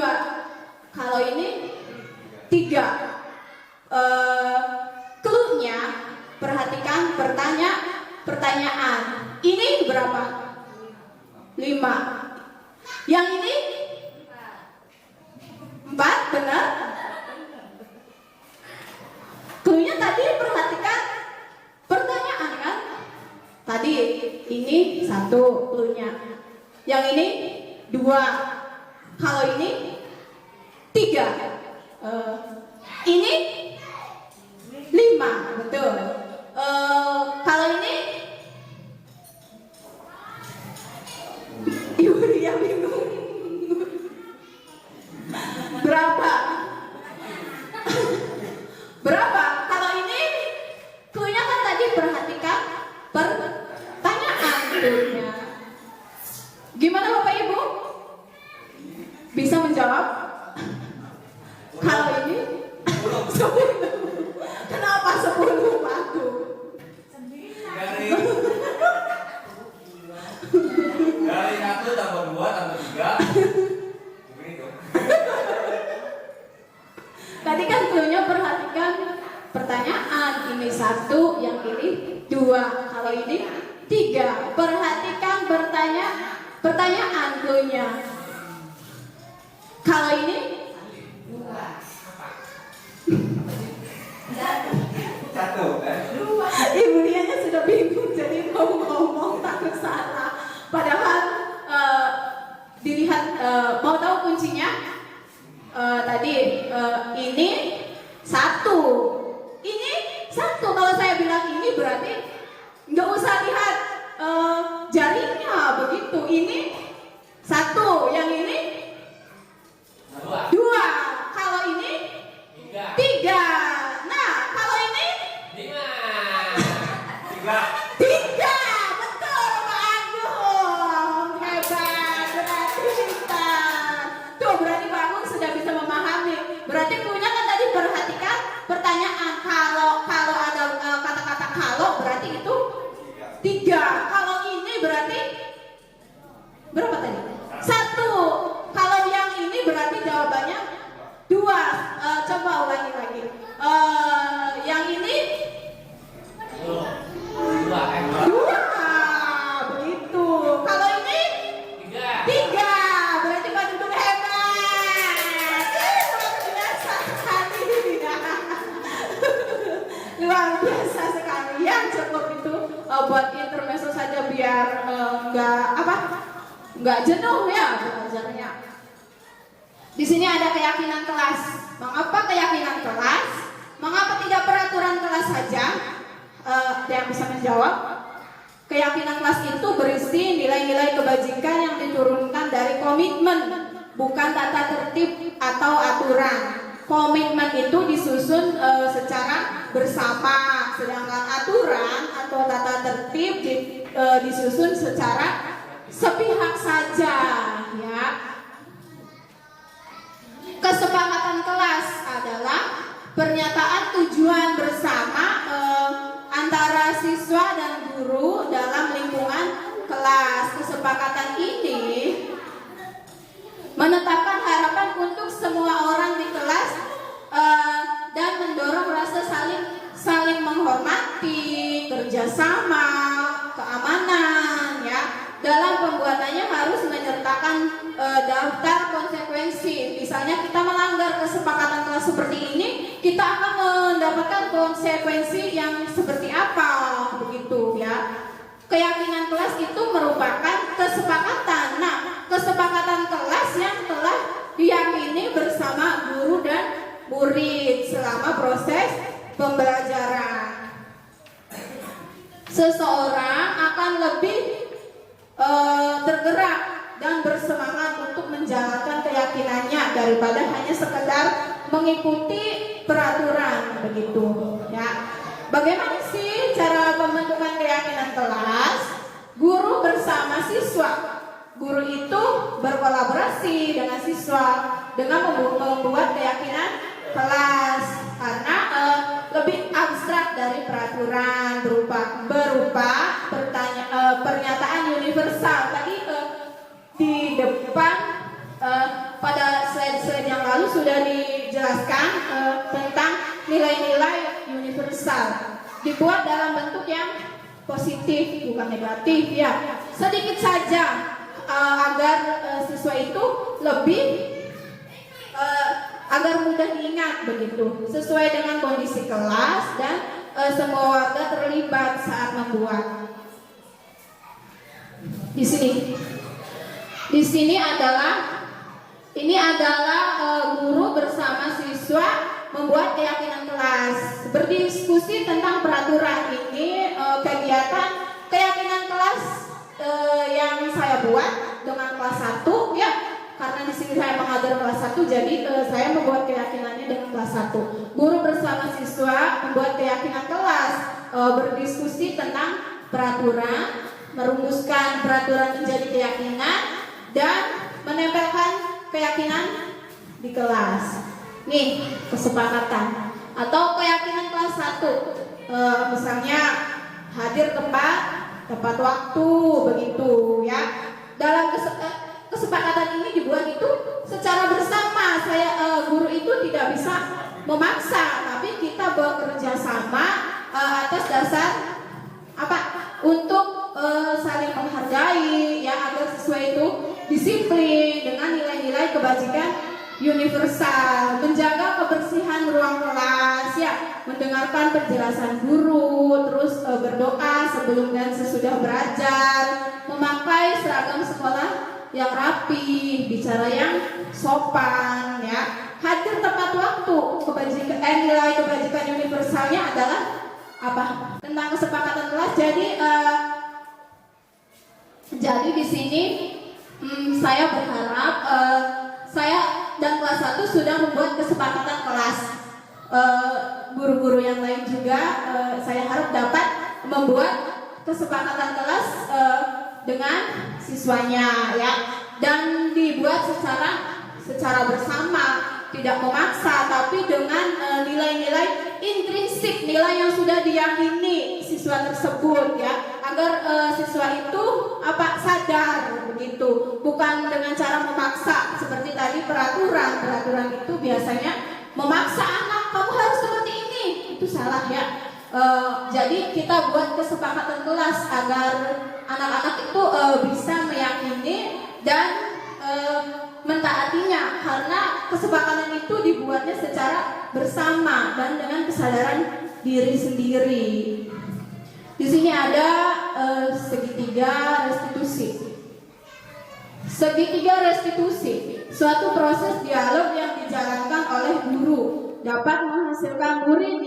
Speaker 3: Kalau ini 3. Clue-nya, perhatikan pertanyaan. Ini berapa? 5. Yang ini 4, benar? Clue-nya tadi perhatikan pertanyaan kan? Tadi ini 1 clue-nya. Yang ini 2. Kalau ini 3. Ini 5, betul. Kalau ini Ibu dia bingung. Berapa? Berapa? Kalau tadi perhatikan pertanyaan dulunya. Gimana Bapak Ibu? Bisa menjawab? Kalau ini 10. Kenapa 10 Pak?
Speaker 4: Dari 1 tambah 2 tambah 3. Begitu.
Speaker 3: Tadi kan cluenya perhatikan pertanyaan. Ini 1, yang ini 2. Kalau ini 3. Perhatikan pertanyaan cluenya. Kalau ini
Speaker 4: 1 kan?
Speaker 3: Ibu Lianya sudah bingung jadi mau ngomong takut salah. Padahal dilihat mau tahu kuncinya tadi ini 1. Ini 1. Kalau saya bilang ini berarti nggak usah lihat jarinya begitu. Ini 1, yang ini 2. Kalau ini 3. Nah, kalau ini
Speaker 4: 3.
Speaker 3: 3. Betul Pak Agung. Hebat. Berarti pintar. Tuh berarti Pak Agung sudah bisa memahami. Berarti punya kan tadi perhatikan pertanyaan. Kalau ada kata-kata kalau berarti itu 3. Kalau ini berarti berapa tadi? 1. Kalau yang ini berarti jawabannya 2. Coba ulangi lagi. Yang ini 2. Begitu. Kalau ini 3. Berarti Pak Dudung hebat. Luar biasa sekali. Luar biasa sekali. Yang cukup itu buat intermezzo saja biar nggak jenuh ya belajarnya. Di sini ada keyakinan kelas. Mengapa keyakinan kelas? Mengapa tidak peraturan kelas saja? Ada yang bisa menjawab? Keyakinan kelas itu berisi nilai-nilai kebajikan yang diturunkan dari komitmen, bukan tata tertib atau aturan. Komitmen itu disusun secara bersama, sedangkan aturan atau tata tertib disusun secara sepihak saja, ya. Kesepakatan kelas adalah pernyataan tujuan bersama antara siswa dan guru dalam lingkungan kelas. Kesepakatan ini menetapkan harapan untuk semua orang di kelas dan mendorong rasa saling menghormati, kerjasama, keamanan, ya. Dalam pembuatannya harus menyertakan daftar konsekuensi. Misalnya kita melanggar kesepakatan kelas seperti ini, kita akan mendapatkan konsekuensi yang seperti apa, begitu ya. Keyakinan kelas itu merupakan kesepakatan. Nah, kesepakatan kelas yang telah diyakini bersama guru dan murid selama proses pembelajaran. Seseorang akan lebih tergerak dan bersemangat untuk menjalankan keyakinannya daripada hanya sekedar mengikuti peraturan, begitu ya. Bagaimana sih cara pembentukan keyakinan kelas? Guru bersama siswa. Guru itu berkolaborasi dengan siswa dengan membuat keyakinan kelas, karena lebih abstrak dari peraturan, berupa pernyataan universal. Tadi di depan pada slide-slide yang lalu sudah dijelaskan tentang nilai-nilai universal, dibuat dalam bentuk yang positif bukan negatif, ya. Sedikit saja agar siswa itu lebih agar mudah diingat, begitu, sesuai dengan kondisi kelas dan semua warga terlibat saat membuat. Di sini adalah guru bersama siswa membuat keyakinan kelas, berdiskusi tentang peraturan. Ini kegiatan keyakinan kelas yang saya buat dengan kelas 1, ya, karena di sini saya mengajar kelas 1, jadi saya membuat keyakinannya dengan kelas 1. Guru bersama siswa membuat keyakinan kelas, berdiskusi tentang peraturan, merumuskan peraturan menjadi keyakinan, dan menempelkan keyakinan di kelas. Nih, kesepakatan atau keyakinan kelas 1. Misalnya hadir tepat waktu, begitu ya. Dalam kesepakatan ini dibuat itu secara bersama. Guru itu tidak bisa memaksa, tapi kita bekerja sama atas dasar apa? Untuk saling menghargai ya, agar siswa itu disiplin dengan nilai-nilai kebajikan universal, menjaga kebersihan ruang kelas ya, mendengarkan penjelasan guru, terus berdoa sebelum dan sesudah belajar, memakai seragam sekolah yang rapi, bicara yang sopan ya, hadir tepat waktu. Nilai kebajikan universalnya adalah apa? Tentang kesepakatan kelas. Jadi di sini saya berharap saya dan kelas 1 sudah membuat kesepakatan kelas. Guru-guru yang lain juga saya harap dapat membuat kesepakatan kelas dengan siswanya ya, dan dibuat secara bersama, tidak memaksa, tapi dengan nilai-nilai intrinsik, nilai yang sudah diyakini siswa tersebut ya, agar siswa itu sadar begitu, bukan dengan cara memaksa seperti tadi peraturan itu biasanya memaksa anak, kamu harus seperti ini, itu salah ya. Jadi kita buat kesepakatan kelas agar anak-anak itu bisa meyakini dan mentaatinya, karena kesepakatan itu dibuatnya secara bersama dan dengan kesadaran diri sendiri. Di sini ada segitiga restitusi. Segitiga restitusi, suatu proses dialog yang dijalankan oleh guru dapat menghasilkan murid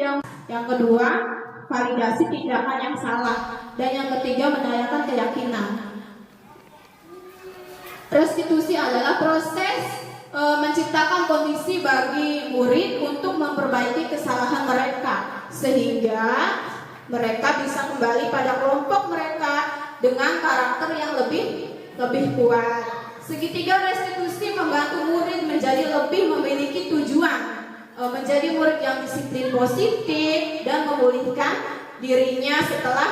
Speaker 3: yang kedua, validasi tindakan yang salah, dan yang ketiga, menanyakan keyakinan. Restitusi adalah proses menciptakan kondisi bagi murid untuk memperbaiki kesalahan mereka, sehingga mereka bisa kembali pada kelompok mereka dengan karakter yang lebih kuat. Segitiga restitusi membantu murid menjadi lebih memiliki tujuan, menjadi murid yang disiplin positif dan memulihkan dirinya setelah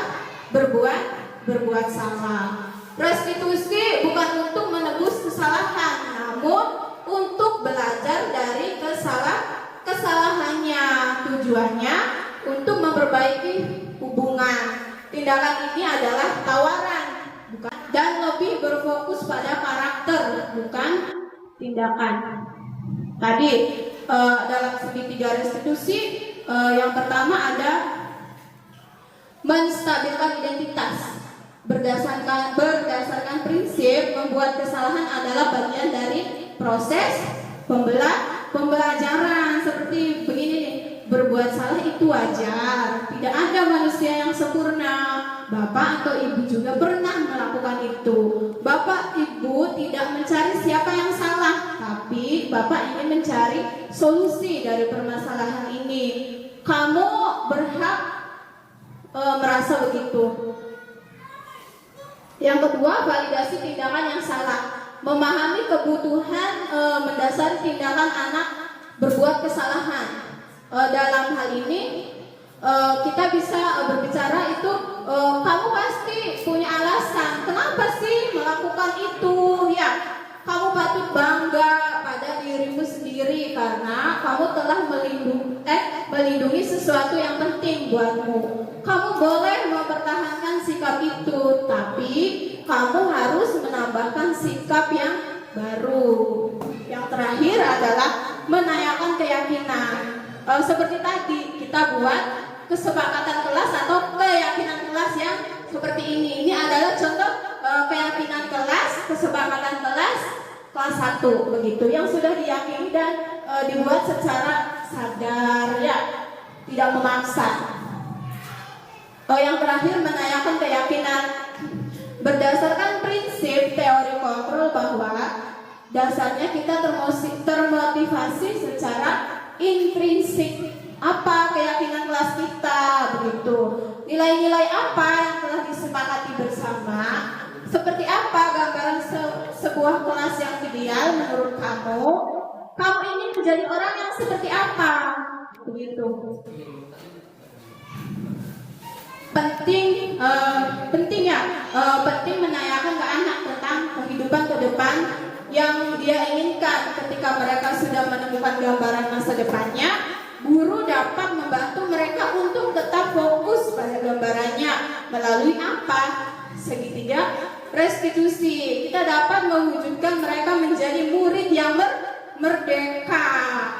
Speaker 3: berbuat salah. Restitusi bukan untuk menebus kesalahan, namun untuk belajar dari kesalahannya. Tujuannya untuk memperbaiki hubungan. Tindakan ini adalah tawaran, dan lebih berfokus pada karakter, bukan tindakan. Tadi dalam segitiga restitusi yang pertama ada menstabilkan identitas. Berdasarkan prinsip membuat kesalahan adalah bagian dari proses pembelajaran. Seperti begini nih, berbuat salah itu wajar, tidak ada manusia yang sempurna. Bapak atau ibu juga pernah melakukan itu. Bapak ibu tidak mencari siapa yang salah, tapi bapak ingin mencari solusi dari permasalahan ini. Kamu berhak merasa begitu. Yang kedua, validasi tindakan yang salah. Memahami kebutuhan mendasari tindakan anak berbuat kesalahan. Dalam hal ini kita bisa berbicara itu, kamu pasti punya alasan kenapa sih melakukan itu ya. Kamu patut bangga pada dirimu sendiri karena kamu telah melindungi sesuatu yang penting buatmu. Kamu boleh mempertahankan sikap itu, tapi kamu harus menambahkan sikap yang baru. Yang terakhir adalah menanyakan keyakinan. Seperti tadi kita buat kesepakatan kelas atau keyakinan kelas yang seperti ini. Ini adalah contoh keyakinan kelas, kesepakatan kelas 1 begitu, yang sudah diyakini dan dibuat secara sadar ya, tidak memaksa. Yang terakhir, menanyakan keyakinan. Berdasarkan prinsip teori kontrol bahwa dasarnya kita termotivasi secara intrinsik. Apa keyakinan kelas kita, begitu. Nilai-nilai apa yang telah disepakati bersama? Seperti apa gambaran sebuah kelas yang ideal menurut kamu? Kamu ingin menjadi orang yang seperti apa? Begitu. Penting menanyakan ke anak tentang kehidupan ke depan yang dia inginkan. Ketika mereka sudah menemukan gambaran masa depannya, guru dapat membantu mereka untuk tetap fokus pada gambarannya melalui apa? Segitiga restitusi. Kita dapat mewujudkan mereka menjadi murid yang merdeka.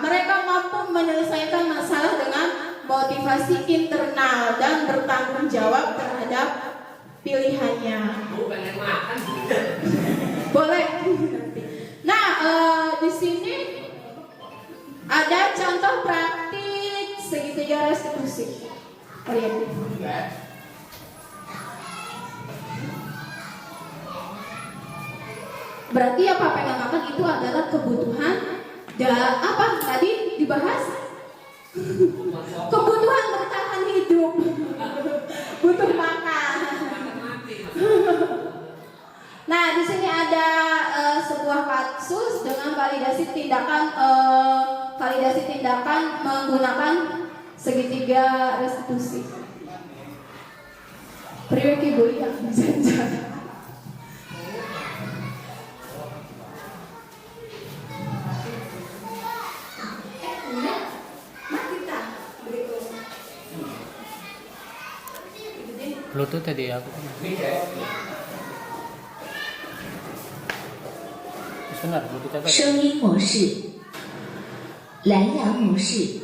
Speaker 3: Mereka mampu menyelesaikan masalah dengan motivasi internal dan bertanggung jawab terhadap pilihannya. Boleh. Nah, di sini ada contoh praktik segitiga restitusi. Lihat. Berarti apa pegang makan itu adalah kebutuhan apa tadi dibahas? Kebutuhan bertahan hidup. Butuh makan. Nah, di sini ada sebuah kasus dengan validasi tindakan menggunakan segitiga restitusi. Priweki Bu yang bisa.
Speaker 5: Bluetooth tadi aku. Benar, Bluetooth apa?
Speaker 1: 声音模式，蓝牙模式，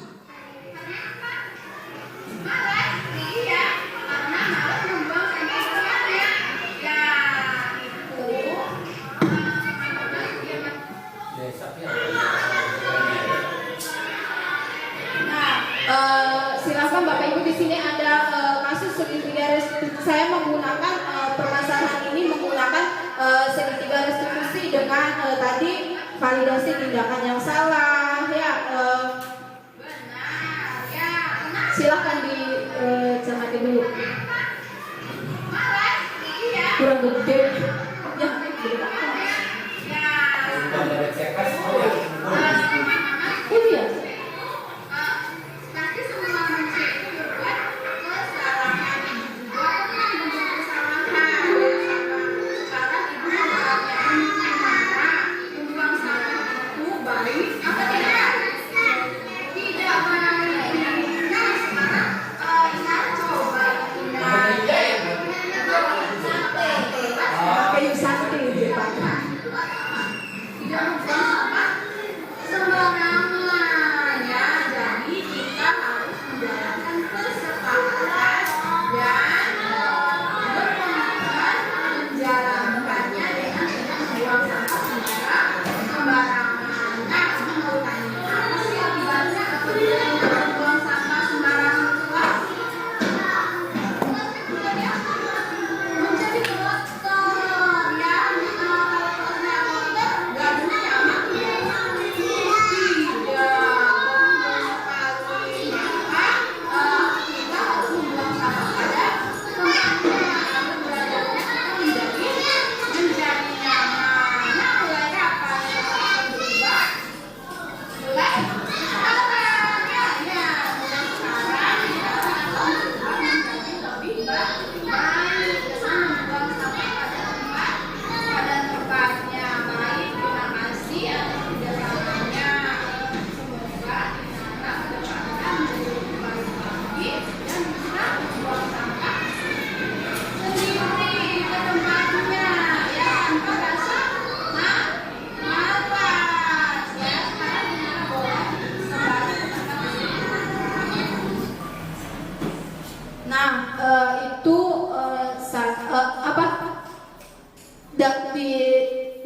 Speaker 3: Silakan Bapak Ibu, di sini ada kasus segitiga restitusi. Saya menggunakan permasalahan ini menggunakan segitiga restitusi dengan tadi validasi tindakan yang salah. Ya, silakan dicermati dulu. Kurang gede. Ya, ini ya.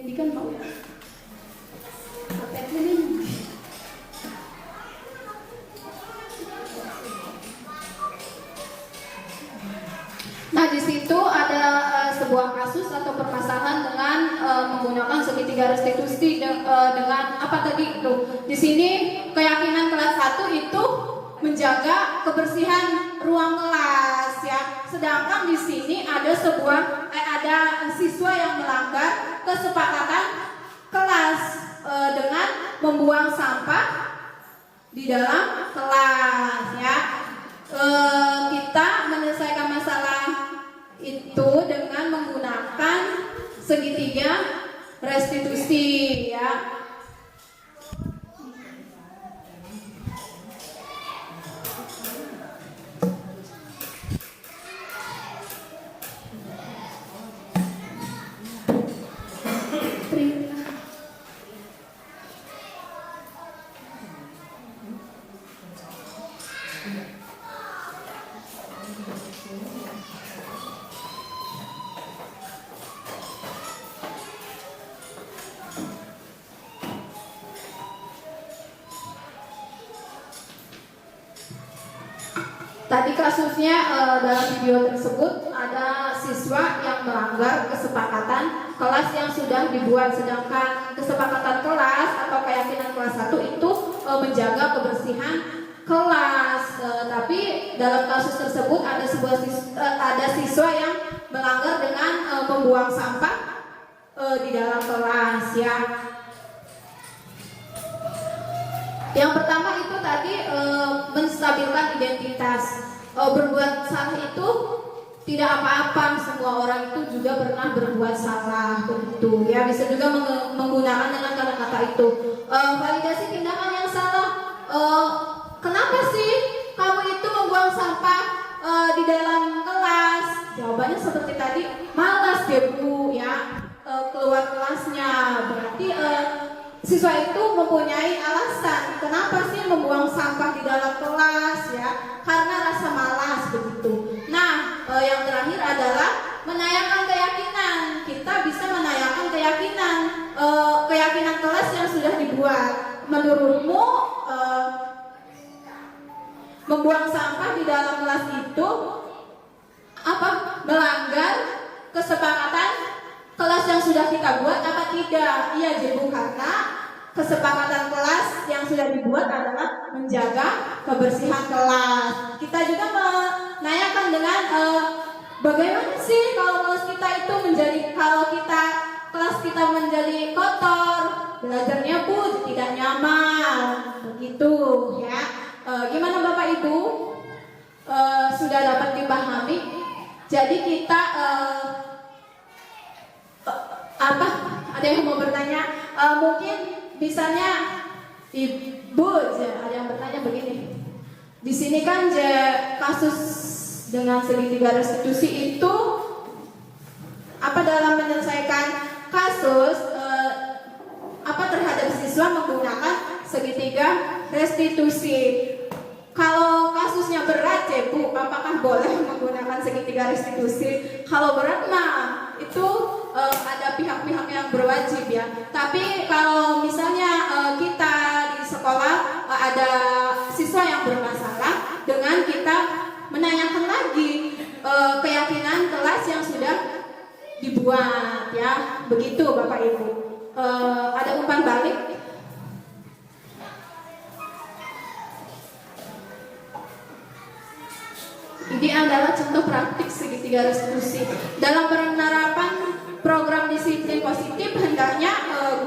Speaker 3: Ini kan mau ya. Nah, di situ ada sebuah kasus atau permasalahan dengan menggunakan segitiga restitusi dengan apa tadi itu. Di sini keyakinan kelas 1 itu menjaga kebersihan ruang kelas ya. Sedangkan di sini ada siswa yang melanggar kesepakatan kelas dengan membuang sampah di dalam kelas ya. Kita menyelesaikan masalah itu dengan menggunakan segitiga restitusi ya. Tadi kasusnya dalam video tersebut ada siswa yang melanggar kesepakatan kelas yang sudah dibuat, sedangkan kesepakatan kelas atau keyakinan kelas 1 itu menjaga kebersihan kelas. Tapi dalam kasus tersebut ada siswa yang melanggar dengan membuang sampah di dalam kelas ya. Yang pertama itu tadi menstabilkan identitas. Berbuat salah itu tidak apa-apa, semua orang itu juga pernah berbuat salah begitu ya. Bisa juga menggunakan dengan kata-kata itu. Validasi tindakan yang salah. Kenapa sih kamu itu membuang sampah di dalam kelas? Jawabannya seperti tadi, malas deh Bu ya. Keluar kelasnya berarti siswa itu mempunyai alasan kenapa sih membuang sampah di dalam kelas ya, karena rasa malas begitu. Nah, yang terakhir adalah menanyakan keyakinan. Kita bisa menanyakan keyakinan kelas yang sudah dibuat. Menurutmu membuang sampah di dalam kelas itu melanggar kesepakatan kelas yang sudah kita buat apa tidak? Iya Jibu, karena kesepakatan kelas yang sudah dibuat adalah menjaga kebersihan kelas. Kita juga menanyakan dengan bagaimana sih kalau kelas kita itu kelas kita menjadi kotor, belajarnya Bu tidak nyaman, begitu ya. Gimana Bapak Ibu? Sudah dapat dipahami? Jadi kita ada yang mau bertanya? Mungkin misalnya Ibu ada yang bertanya begini. Di sini kan kasus dengan segitiga restitusi itu dalam menyelesaikan kasus terhadap siswa menggunakan segitiga restitusi. Kalau kasusnya berat ya Bu, apakah boleh menggunakan segitiga restitusi? Kalau berat mah itu ada pihak-pihak yang berwajib ya. Tapi kalau misalnya kita di sekolah ada siswa yang bermasalah, dengan kita menanyakan lagi keyakinan kelas yang sudah dibuat ya. Begitu Bapak Ibu. Ada umpan balik. Ini adalah contoh praktik segitiga restitusi. Dalam penerapan program disiplin positif, hendaknya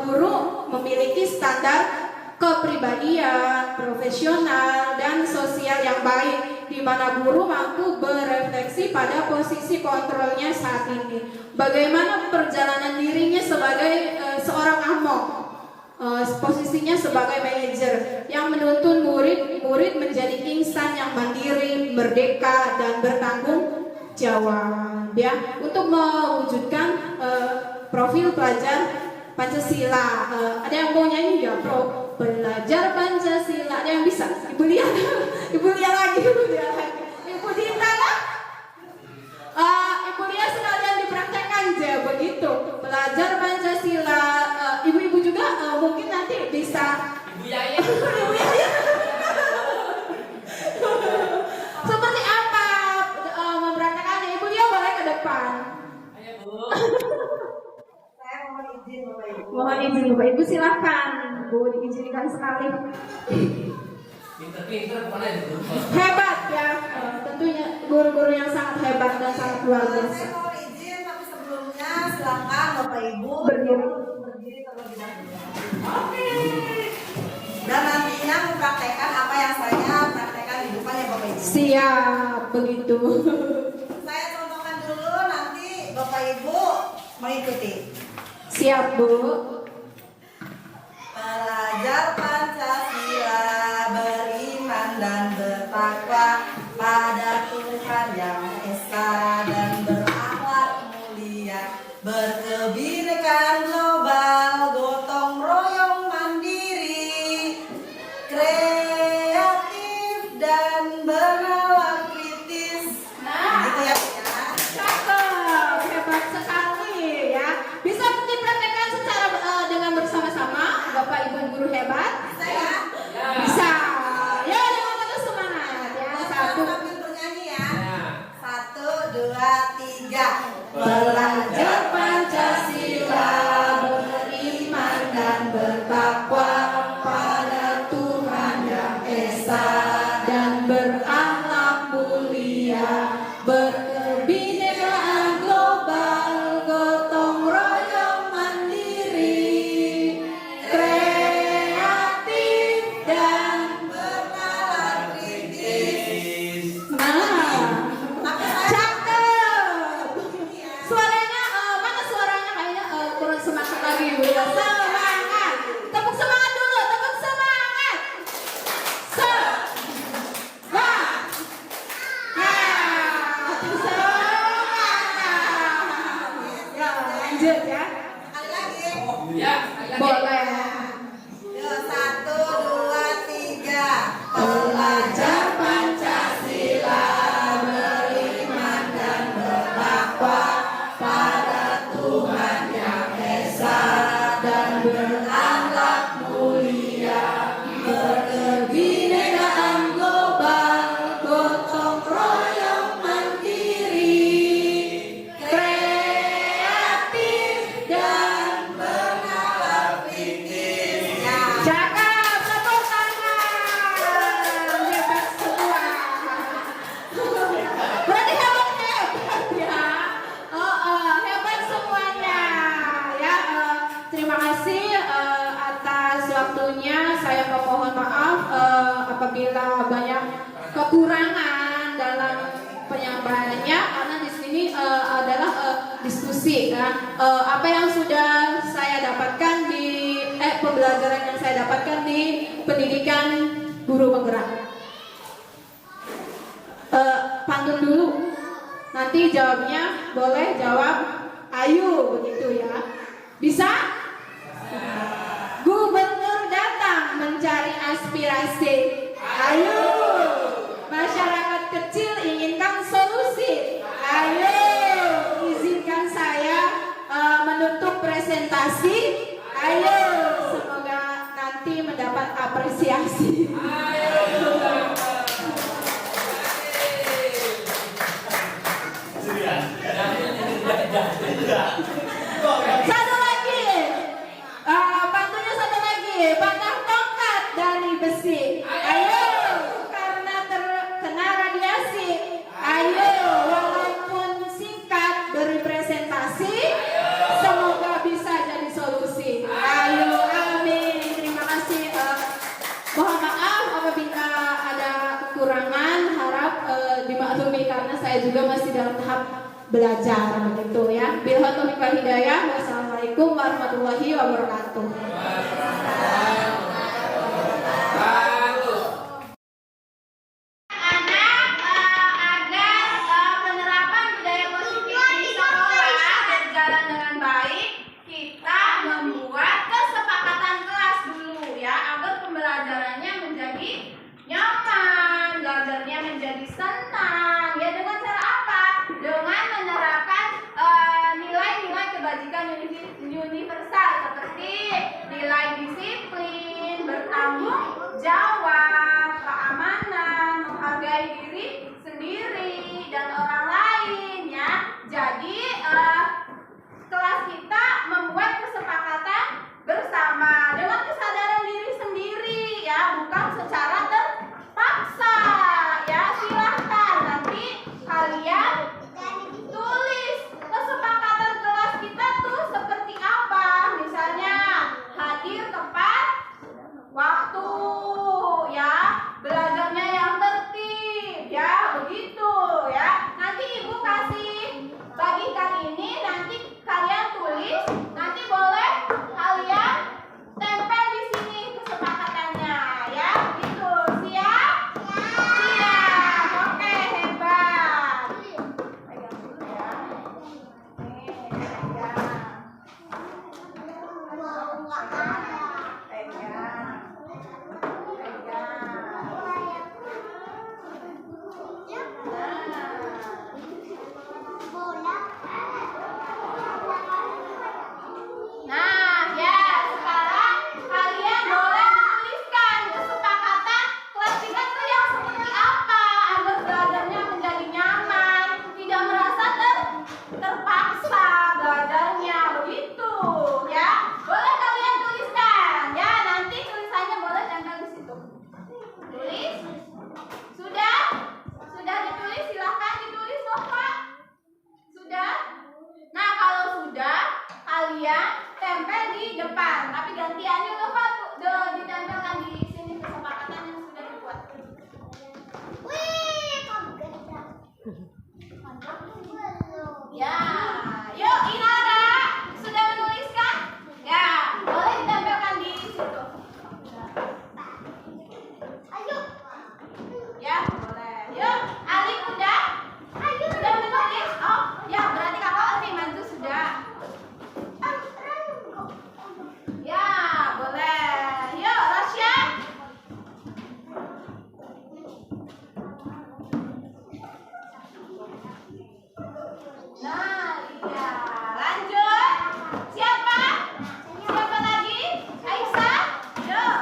Speaker 3: guru memiliki standar kepribadian, profesional, dan sosial yang baik, di mana guru mampu berefleksi pada posisi kontrolnya saat ini. Bagaimana perjalanan dirinya sebagai seorang ahmok, posisinya sebagai manajer yang menuntun murid menjadi insan yang mandiri, merdeka, dan bertanggung jawab ya, untuk mewujudkan profil pelajar Pancasila. Ada yang mau nyanyi nggak? Belajar Pancasila. Ada yang bisa? Ibu Lia, Ibu Lia lagi, Ibu Dita lah. Ibu Lia sekalian dipraktekkan aja begitu. Belajar Pancasila. Ibu-ibu juga mungkin nanti bisa. Ibu Yaya. Ibu Yaya. Seperti apa mempraktekannya? Ibu Lia boleh ke depan. Ayo Bu.
Speaker 6: Saya mohon izin Bapak Ibu.
Speaker 3: Mohon izin Bapak Ibu, silakan. Bu, diizinkan sekali.
Speaker 5: Pinter-pinter mana itu?
Speaker 3: Hebat ya, tentunya guru-guru yang sangat hebat dan sangat luar
Speaker 6: Saya
Speaker 3: biasa.
Speaker 6: mohon izin, tapi sebelumnya silakan Bapak Ibu
Speaker 3: Berdiri.
Speaker 6: berdiri terlebih dahulu. Oke. Dan nantinya mempraktekkan apa yang saya praktekkan di depan ya Bapak Ibu.
Speaker 3: Siap, begitu.
Speaker 6: Saya contohkan dulu, nanti Bapak Ibu mengikuti.
Speaker 3: Siap, Bu.
Speaker 6: Belajar Pancasila, beriman dan bertakwa pada Tuhan Yang Esa dan berakhlak mulia, berkebinekaan global, gotong royong mandiri, kreatif dan bernalar kritis. Gitu ya, Bu, ya.
Speaker 3: Cakep, hebat sekali ya. Bisa dipraktekkan secara dengan bersama-sama, Bapak Ibu guru hebat.
Speaker 6: Bisa ya?
Speaker 3: Bisa. Ya, dengan penuh semangat ya. Satu.
Speaker 6: Sambil bernyanyi ya. 1, 2, 3. Belajar Pancasila,
Speaker 3: beriman dan bertakwa pada Tuhan Yang Esa dan berakhlak mulia, berkebinekaan global, gotong royong mandiri, kreatif dan
Speaker 6: bernalar kritis.
Speaker 3: cakep. Suaranya mana suaranya kayaknya kurang semangat lagi Bu ya. Semangat. Tepuk semangat dulu, tepuk semangat. Semangat. Ya, lanjut ya.
Speaker 6: Sekali lagi.
Speaker 3: Boleh.
Speaker 6: Yuk, 1, 2, 3.
Speaker 3: Belajar Pancasila, beriman dan bertakwa pada Tuhan Yang Esa dan berakhlak mulia, berkebinekaan global, gotong royong mandiri, kreatif dan
Speaker 6: Bernalar kritis. Ya.
Speaker 3: cakep, tepuk tangan. Hebat semua. Berarti hebat ya. Hebat semuanya. Ya, terima kasih atas waktunya. Saya memohon maaf apabila banyak kekurangan dalam penyampaiannya, karena di sini adalah diskusi kan. Apa yang sudah saya dapatkan di pembelajaran yang saya dapatkan di pendidikan guru penggerak. Pantun dulu. Nanti jawabnya boleh jawab ayo begitu ya. Bisa? Gubernur datang mencari aspirasi. Ayo. Masyarakat kecil inginkan solusi. Ayo. Izinkan saya menutup presentasi. Ayo. Semoga nanti mendapat apresiasi. Satu lagi, pantunnya satu lagi, patah tongkat dari besi. Ayo, karena terkena radiasi. Ayo, walaupun singkat beri presentasi, semoga bisa jadi solusi. Ayo, amin. Terima kasih. Mohon maaf apabila ada kekurangan, harap dimaklumi karena saya juga masih dalam tahap belajar begitu ya. Billahi taufiq wal hidayah. Wassalamualaikum warahmatullahi wabarakatuh. Agar penerapan budaya positif di sekolah berjalan dengan baik, kita membuat kesepakatan kelas dulu ya, agar pembelajarannya menjadi nyaman, belajarnya menjadi senang. Ya, dengan cara apa? Dengan menerapkan nilai-nilai kebajikan universal seperti nilai gizi
Speaker 7: bagikan ini nanti kalian tulis, nanti boleh kalian tempel di sini kesepakatannya ya. Gitu. Siap? Siap. Oke, hebat. Pegang dulu ya. Nih, pegang. Nah, ya, sekarang kalian boleh menuliskan kesepakatan kelas 3 itu yang seperti apa agar belajarnya menjadi nyaman, tidak merasa terpaksa belajarnya, begitu ya. Boleh kalian tuliskan ya, nanti tulisannya boleh tempel di situ. Tulis? Sudah? Sudah ditulis? Silahkan ditulis loh Pak. Sudah? Nah, kalau sudah, kalian tempel di depan, tapi gantiannya loh Pak, ditempelkan di sini kesepakatan yang sudah dibuat. Ya, yuk Inara, sudah menuliskan? Ya, boleh ditempelkan di situ. Ya, boleh. Yuk, Ali udah? Sudah menulis? Oh, ya berarti kakak lebih maju sudah. Ya, boleh. Yuk, Rasya. Nah, iya. Lanjut. Siapa? Siapa lagi? Aisyah? Yuk.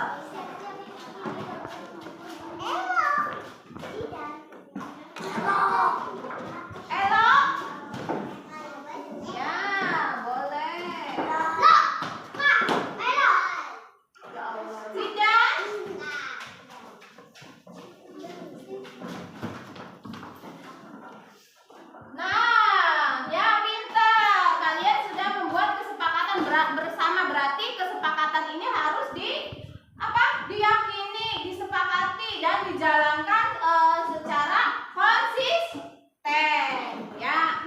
Speaker 7: Elo? Ya, boleh. Zidan? Nah, ya pintar. Kalian sudah membuat kesepakatan bersama, berarti kesepakatan ini harus diyakini, disepakati dan dijalankan secara konsisten. Ya,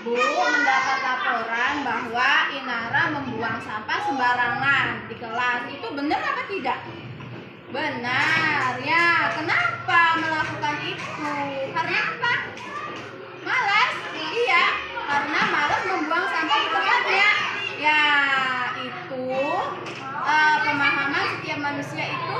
Speaker 7: Ibu mendapat laporan bahwa Inara membuang sampah sembarangan di kelas. Itu benar apa tidak? Benar ya. Kenapa melakukan itu? Karena apa? Malas? Iya, karena malas membuang sampah di tempatnya. Ya, itu pemahaman setiap manusia itu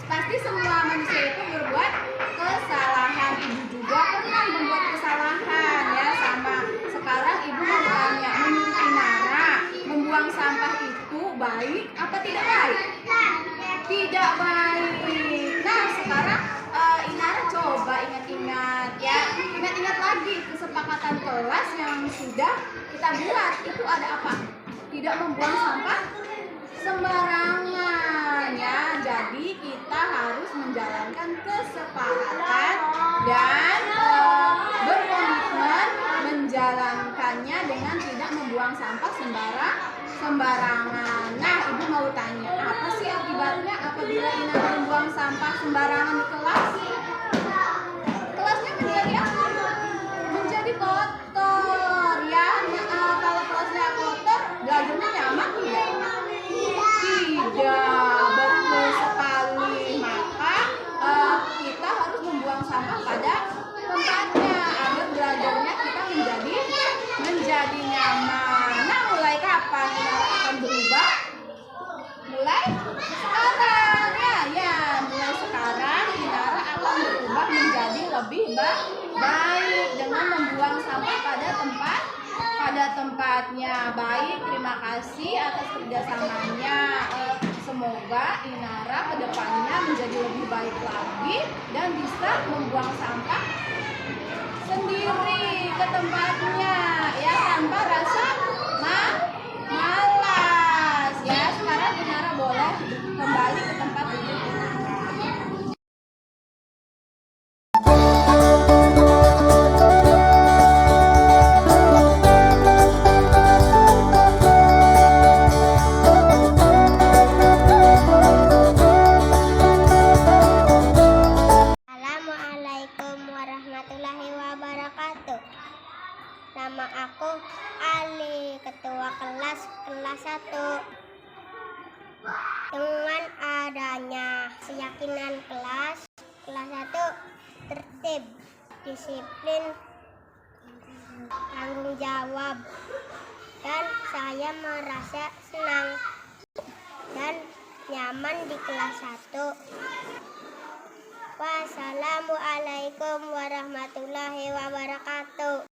Speaker 7: pasti semua manusia itu berbuat kesalahan. Ibu juga pernah membuat kesalahan ya, sama. Sekarang ibu mau tanya, menurut Inara membuang sampah itu baik apa tidak baik? Tidak baik. Nah, sekarang Inara coba ingat-ingat ya, ingat-ingat lagi kesepakatan kelas yang sudah kita buat. Itu ada apa? Tidak membuang sampah sembarangan ya. Jadi kita harus menjalankan kesepakatan dan berkomitmen menjalankannya dengan tidak membuang sampah sembarangan. Nah, ibu mau tanya, apa sih akibatnya apabila Inara membuang sampah sembarangan di kelas? Kelasnya menjadi apa? Menjadi kotor ya. Kalau kelasnya kotor, belajarnya nyaman tidak? Tidak, betul sekali. Maka kita harus membuang sampah pada tempatnya agar belajarnya kita menjadi nyaman. Nah, mulai kapan Inara akan berubah? Mulai sekarang ya, mulai sekarang Inara akan berubah menjadi lebih baik dengan membuang sampah pada tempatnya. Baik, terima kasih atas kerjasamanya. Semoga Inara kedepannya menjadi lebih baik lagi dan bisa membuang sampah sendiri ke tempatnya ya, tanpa rasa malas ya. Sekarang Inara boleh kembali ke tempat duduk Inara. Dengan adanya keyakinan kelas 1 tertib, disiplin, tanggung jawab, dan saya merasa senang dan nyaman di kelas 1. Wassalamualaikum warahmatullahi wabarakatuh.